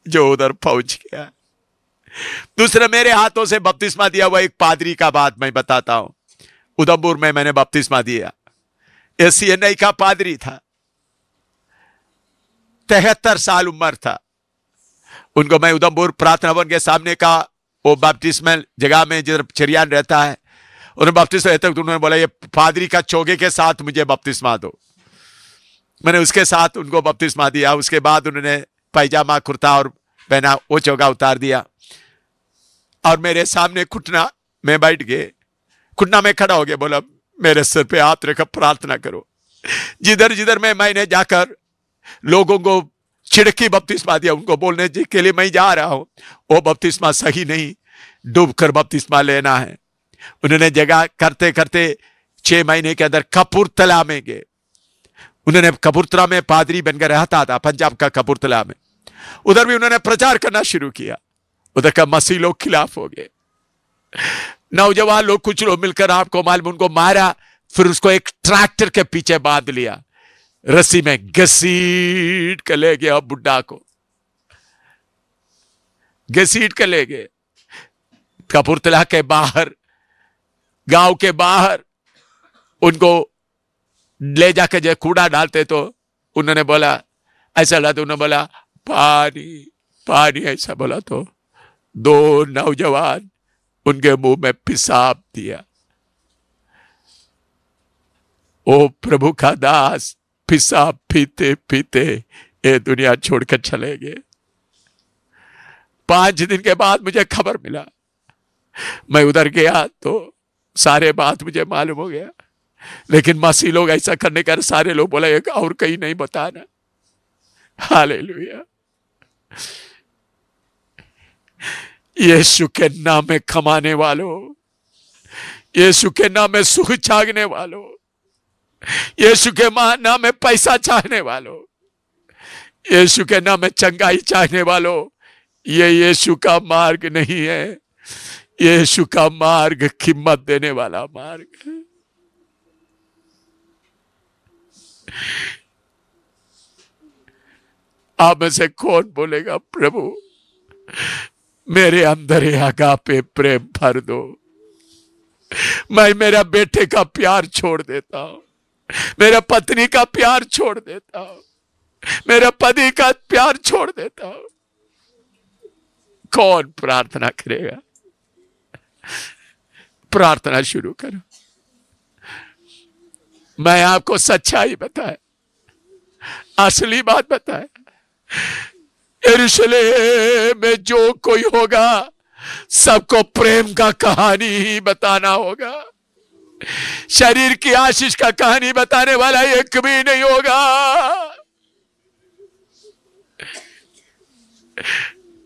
जो उधर पहुंच गया। दूसरा, मेरे हाथों से बपतिस्मा दिया हुआ एक पादरी का बात मैं बताता हूं। उधमपुर में मैंने बपतिस्मा दिया, CNI का पादरी था, 73 साल उम्र था। उनको मैं उधमपुर प्रार्थना भवन के सामने का वो बपतिस्मा जगह में जिधर चरियान रहता है, उन्होंने बपतिस्मा तक, तो उन्होंने बोला ये पादरी का चोगे के साथ मुझे बपतिस्मा दो। मैंने उसके साथ उनको बपतिस्मा दिया। उसके बाद उन्होंने पैजामा कुर्ता और पहना, वो चोगा उतार दिया और मेरे सामने घुटना में बैठ गए, घुटना में खड़ा हो गया, बोला मेरे सिर पे हाथ रखकर प्रार्थना करो। जिधर जिधर मैंने जाकर लोगों को छिड़की बपतिस्मा दिया, उनको बोलने के लिए मैं जा रहा हूं वो बपतिस्मा सही नहीं, डूब कर बपतिस्मा लेना है। उन्होंने जगह करते करते 6 महीने के अंदर कपूरथला में गए। उन्होंने कपूरथला में पादरी बनकर रहता था, पंजाब का कपूरथला में। उधर भी उन्होंने प्रचार करना शुरू किया। उधर का मसीह लोग खिलाफ हो गए, नौजवान लोग, कुछ लोग मिलकर, आपको मालूम, उनको मारा। फिर उसको एक ट्रैक्टर के पीछे बांध लिया, रस्सी में घसीट के ले गया, बुड्ढा को घसीट के ले गए कपूरथला के बाहर, गांव के बाहर। उनको ले जाकर जब कूड़ा डालते तो उन्होंने बोला, ऐसा लगा, उन्होंने बोला पानी पानी, ऐसा बोला तो 2 नौजवान उनके मुंह में पेशाब दिया। ओ प्रभु का दास पेशाब पीते पीते ये दुनिया छोड़कर चले गए। 5 दिन के बाद मुझे खबर मिला, मैं उधर गया तो सारे बात मुझे मालूम हो गया। लेकिन मसीह लोग ऐसा करने का, सारे लोग बोला एक और कहीं नहीं बताना। हालेलुया। यीशु के नाम में कमाने वालों, यीशु के नाम में सुख चाहने वालों, यीशु के नाम में पैसा चाहने वालों, यीशु के नाम में चंगाई चाहने वालों, ये यीशु का मार्ग नहीं है। यीशु का मार्ग कीमत देने वाला मार्ग है। आप में से कौन बोलेगा प्रभु मेरे अंदर ये अगापे प्रेम भर दो, मैं मेरा बेटे का प्यार छोड़ देता हूं, मेरा पत्नी का प्यार छोड़ देता हूं, मेरा पति का प्यार छोड़ देता हूं। कौन प्रार्थना करेगा? प्रार्थना शुरू करो। मैं आपको सच्चाई बताया, असली बात बताया। यरूशलेम में जो कोई होगा सबको प्रेम का कहानी ही बताना होगा। शरीर की आशीष का कहानी बताने वाला एक भी नहीं होगा।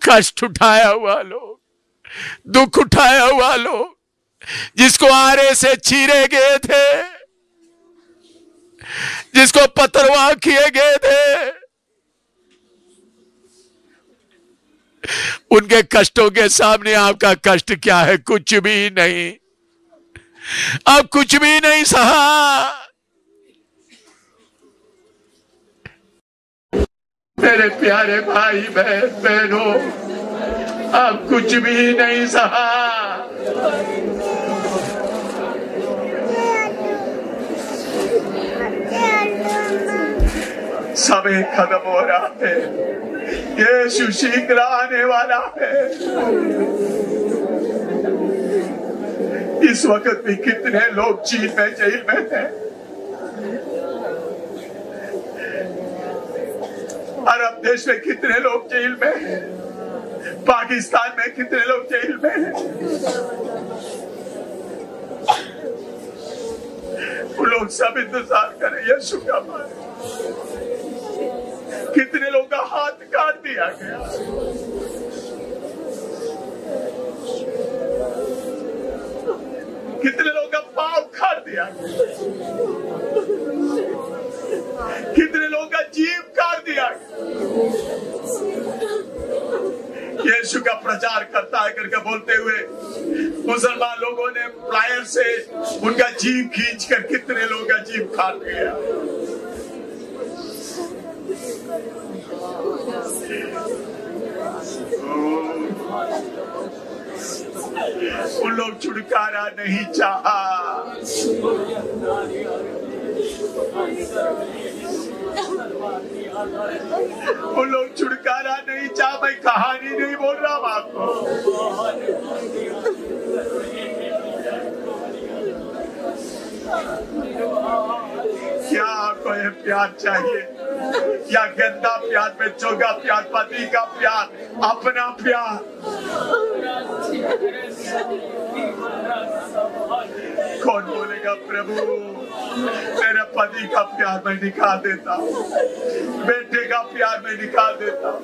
कष्ट उठाया हुआ लोग, दुख उठाया हुआ लोग, जिसको आरे से चीरे गए थे, जिसको पथरवाह किए गए थे, उनके कष्टों के सामने आपका कष्ट क्या है? कुछ भी नहीं। अब कुछ भी नहीं सहा। मेरे प्यारे भाई बहनों, अब कुछ भी नहीं सहा। समय खत्म हो रहा है। यीशु शीघ्र आने वाला है। इस वक्त भी कितने लोग चीन में जेल में हैं, अरब देश में कितने लोग जेल में हैं, पाकिस्तान में कितने लोग जेल में हैं। वो लोग सब इंतजार करें यीशु का मारे। कितने लोगों का हाथ काट दिया गया, कितने लोगों का पांव काट दिया गया, कितने लोगों का जीव काट दिया गया। यीशु का प्रचार करता है करके बोलते हुए मुसलमान लोगों ने प्लायर से उनका जीव खींचकर कितने लोगों का जीव काट दिया। उन लोग छुटकारा नहीं चाहा। उन लोग छुटकारा नहीं चाहा। मैं कहानी नहीं बोल रहा हूं आपको। क्या आपको ये प्यार चाहिए या गंदा प्यार, बच्चों का प्यार, पति का प्यार, अपना प्यार? कौन बोलेगा प्रभु मेरे पति का प्यार मैं निकाल देता हूँ, बेटे का प्यार मैं निकाल देता हूँ,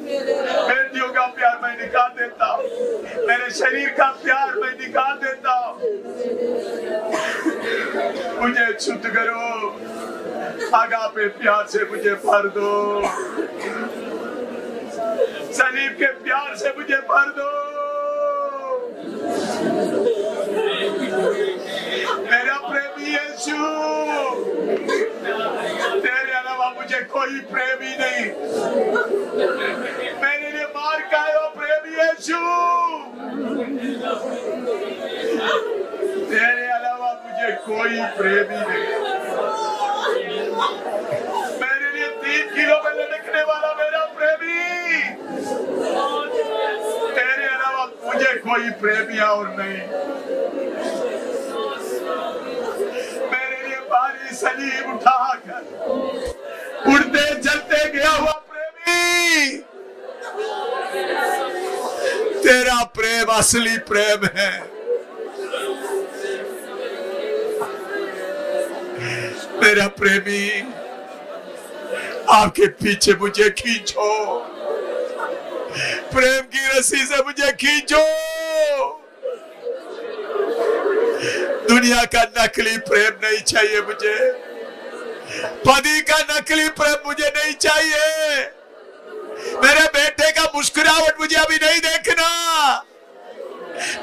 बेटियों का प्यार मैं निकाल देता हूँ, मेरे शरीर का प्यार मैं निकाल देता हूँ। मुझे शुद्ध करो, आगापे प्यार से मुझे भर दो, सलीब के प्यार से मुझे भर दो। मेरा प्रेमी यीशु, तेरे अलावा मुझे कोई प्रेमी नहीं। मेरे लिए मार खाया प्रेमी यीशु, तेरे अलावा मुझे कोई प्रेमी नहीं। मेरे लिए 3 किलो में लटकने वाला मेरा प्रेमी, तेरे अलावा मुझे कोई प्रेमी और नहीं। मेरे लिए भारी सलीब उठाकर उड़ते चलते गया हुआ प्रेमी, तेरा प्रेम असली प्रेम है। मेरा प्रेमी, आपके पीछे मुझे खींचो, प्रेम की रस्सी से मुझे खींचो। दुनिया का नकली प्रेम नहीं चाहिए मुझे, पति का नकली प्रेम मुझे नहीं चाहिए, मेरे बेटे का मुस्कुराहट मुझे अभी नहीं देखना,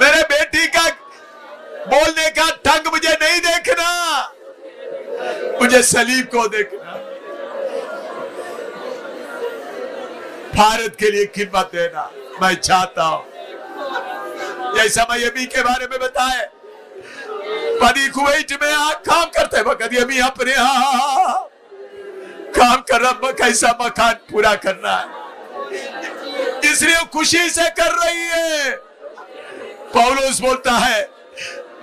मेरे बेटी का बोलने का ढंग मुझे नहीं देखना, मुझे सलीब को देखना। भारत के लिए कीमत देना मैं चाहता हूं। जैसा मैं यमी के बारे में बताए, पति कुवैत में काम करते वक्त यमी अपने काम कर रहा, कैसा मकान पूरा करना है, इसलिए खुशी से कर रही है। पौलुस बोलता है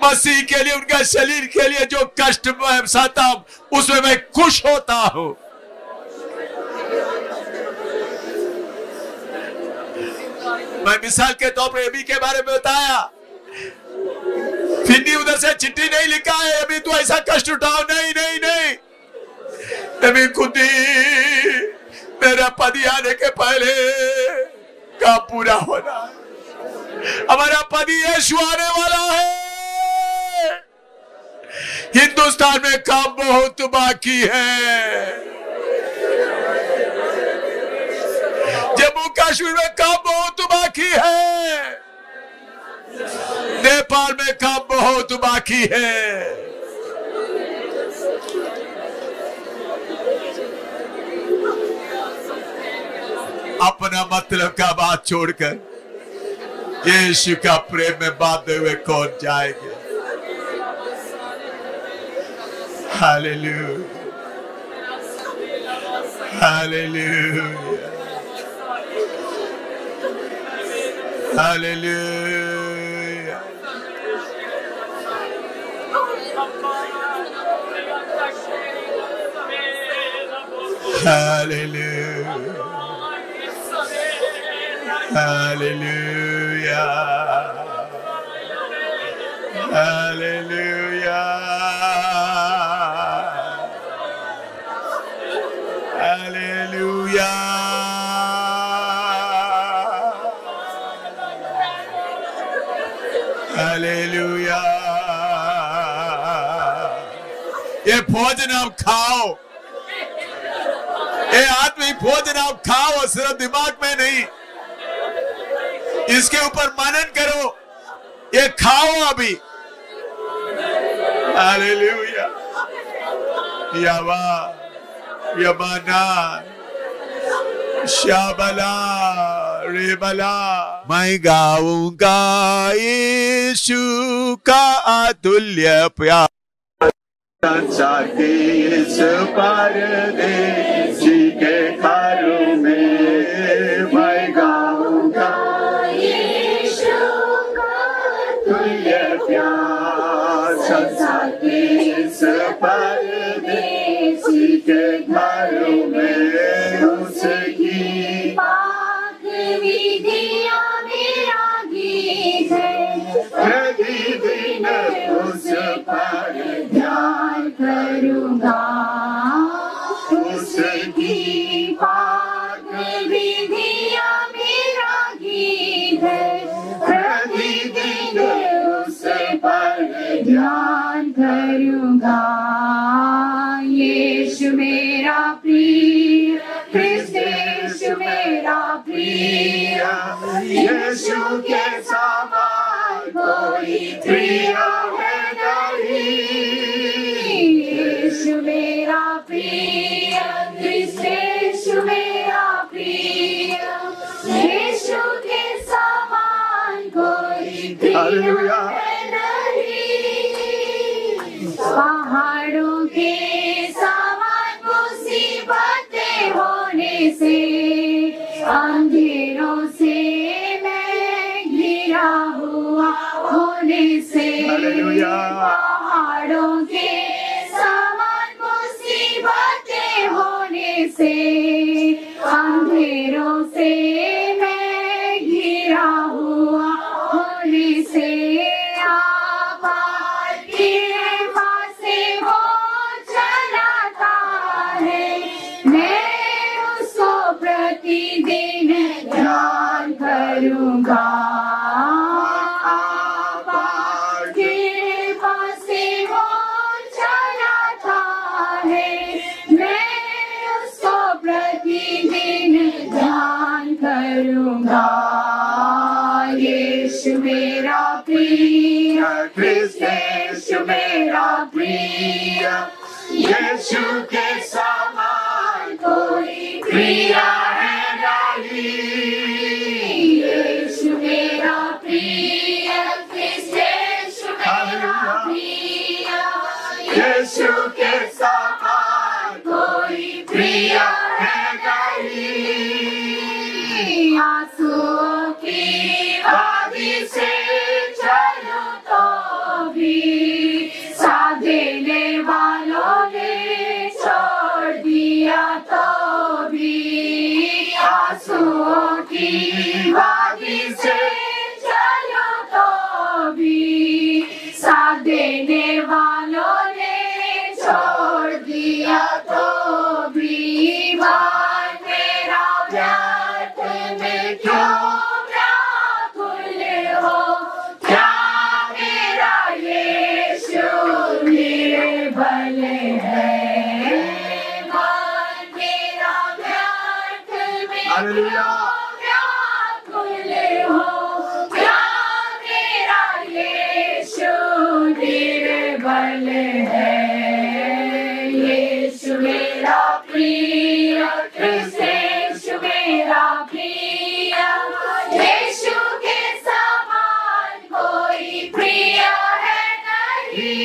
मसीह के लिए, उनका शरीर के लिए जो कष्ट मैं सहता हूं उसमें मैं खुश होता हूं। मैं मिसाल के तौर पर एबी के बारे में बताया, फिर उधर से चिट्ठी नहीं लिखा है अभी तो ऐसा कष्ट उठाओ, नहीं नहीं नहीं, अभी खुद ही मेरा पति आने के पहले काम पूरा होना है। हमारा पति यीशु आने वाला है। हिंदुस्तान में काम बहुत बाकी है। जम्मू कश्मीर में काम बहुत बाकी है, नेपाल में काम बहुत बाकी है। अपना मतलब का बात छोड़कर यीशु का प्रेम में बांधे हुए कौन जाएंगे? Hallelujah, hallelujah, hallelujah, hallelujah, hallelujah, hallelujah, hallelujah, hallelujah. ये भोजन आप खाओ, ये आत्मिक भोजन आप खाओ, सिर्फ दिमाग में नहीं, इसके ऊपर मनन करो, ये खाओ अभी। हालेलुया, यावा यमाना शाबला रेबला। मैं गाऊंगा यीशु का अतुल्य प्यार, संसार के इस परदेसी के घरों में। मैं गाऊंगा यीशु का अतुल्य प्यार, संसार के इस परदेसी के घरों में। उसकी पाक विधियां मेरा गीत है, प्रतिदिन उस पर ध्यान करूंगा। उसकी पाक विधियां मेरा गीत है, प्रतिदिन उस पर ध्यान करूंगा। यीशु मेरा प्रिय, ख्रिस्त यीशु मेरा प्रिय, यीशु के समान कोई प्रिय है नहीं। यीशु मेरा प्रिय, ख्रिस्त यीशु मेरा प्रिय, यीशु के समान कोई प्रिय है नहीं। पहाड़ों के समान मुसीबतें होने से, अंधेरों से मैं घिरा हुआ होने से, पहाड़ों के समान मुसीबतें होने से, अंधेरों से मैं घिरा हुआ होने से, प्रतिदिन ध्यान करूंगा। कृपा से वो चलाता है, मैं उसको प्रतिदिन ध्यान करूंगा। यीशु मेरा प्रिय, ख्रिस्त यीशु मेरा प्रिय, यीशु के समान कोई प्रिय है नहीं। यीशु मेरा प्रिय, ख्रिस्त यीशु मेरा प्रिय, यीशु के समान कोई प्रिय है नहीं। आंसुओं की वादी से चलूं तो भी, साथ देने वालों ने छोड़ दिया तो भी, आंसुओं की वादी से चलो तो भी, साथ देने वालों ने छोड़ दिया तो भी। मान मेरा व्यर्थ में क्यों व्याकुल हो, क्या मेरा यीशु निर्बल है। मान मेरा व्यर्थ में क्यों व्याकुल मेरा प्रिय, यीशु के समान कोई प्रिय है नहीं।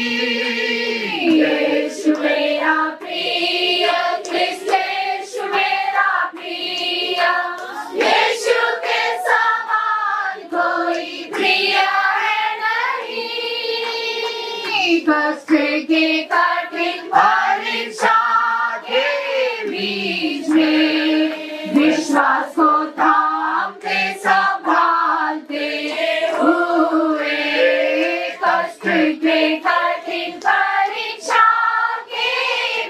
यीशु मेरा प्रिय, कृष्ण यीशु मेरा प्रिय, यीशु के समान कोई प्रिय है नहीं। कष्ट के कठिन परीक्षा के बीच में विश्वास को थामते संभालते हुए, कष्ट के कठिन परीक्षा के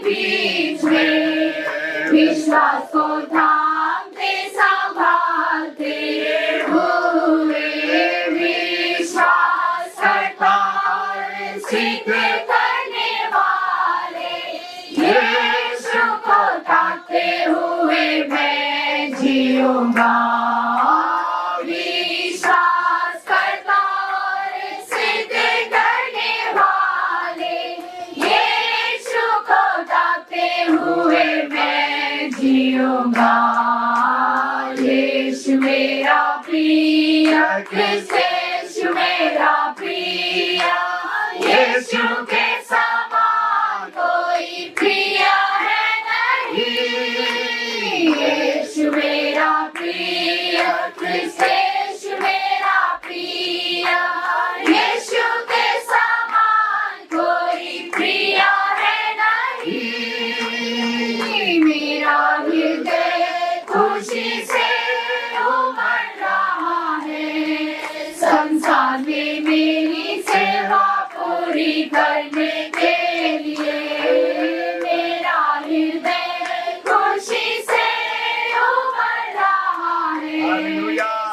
बीच में विश्वास को थामते संभालते हुए, विश्वास करता और सिद्ध करने वाले यीशु को ताकते हुए मैं जीऊंगा। विश्वास करता और सिद्ध करने वाले यीशु को ताकते हुए मैं जीऊंगा। यीशु मेरा प्रिय, कृष्ण यीशु मेरा प्रिय, यीशु के समान कोई प्रिय है नहीं। यीशु मेरा प्रिय, कृष्ण यीशु मेरा प्रिय, यीशु के समान कोई प्रिय है नहीं। मेरा हृदय खुशी से उमड़ रहा है, संसार में मेरी सेवा पूरी करने के लिए। मेरा हृदय खुशी से उमड़ रहा है,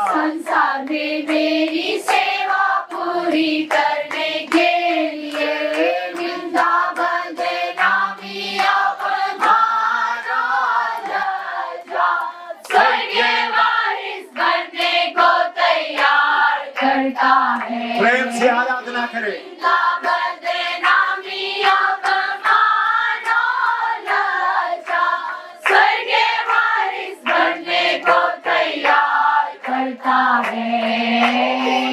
संसार में मेरी सेवा पूरी करने के लिए। निंदा बदनामी अपमान और लज्जा स्वर्गीय वारिस बनने को तैयार करता है। प्रेम से आराधना करें। निंदा बदनामी अपमान और लज्जा स्वर्गीय वारिस बनने को तैयार करता है।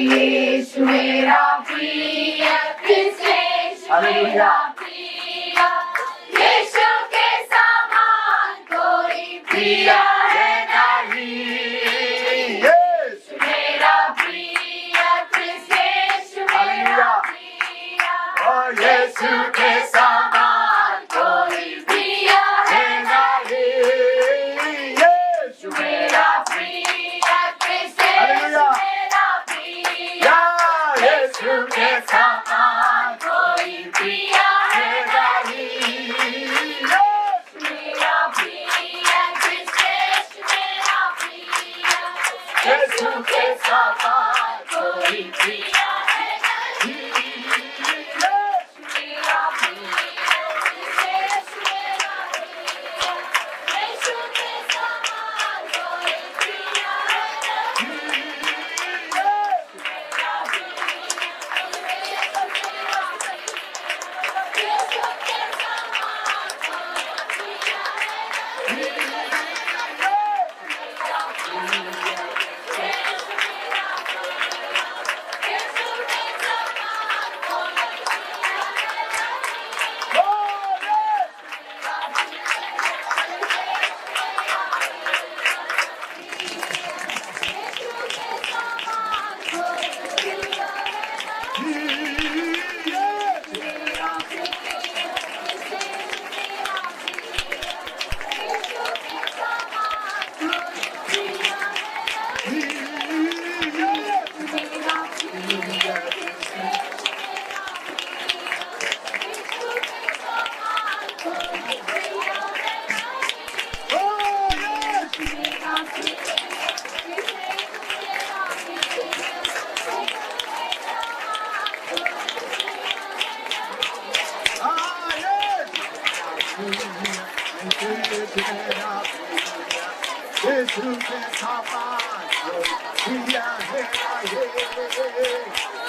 यीशु मेरा प्रिय, कृष्ण यीशु मेरा प्रिय, यीशु के समान कोई प्रिय है नहीं। यीशु मेरा प्रिय, कृष्ण यीशु मेरा प्रिय, यीशु के समान कोई प्रिय है नहीं। यीशु मेरा प्रिय, कृष्ण यीशु मेरा प्रिय, यीशु के समान कोई प्रिय है नहीं। मेरा प्रिय, कृष्ण यीशु मेरा प्रिय, यीशु के समान कोई प्रिय है नहीं। मेरा प्रिय, कृष्ण यीशु मेरा प्रिय, यीशु के समान कोई प्रिय है नहीं। मेरा प्रिय, यीशु के समान कोई प्रिय है यीशु के समान कोई प्रिय है नहीं।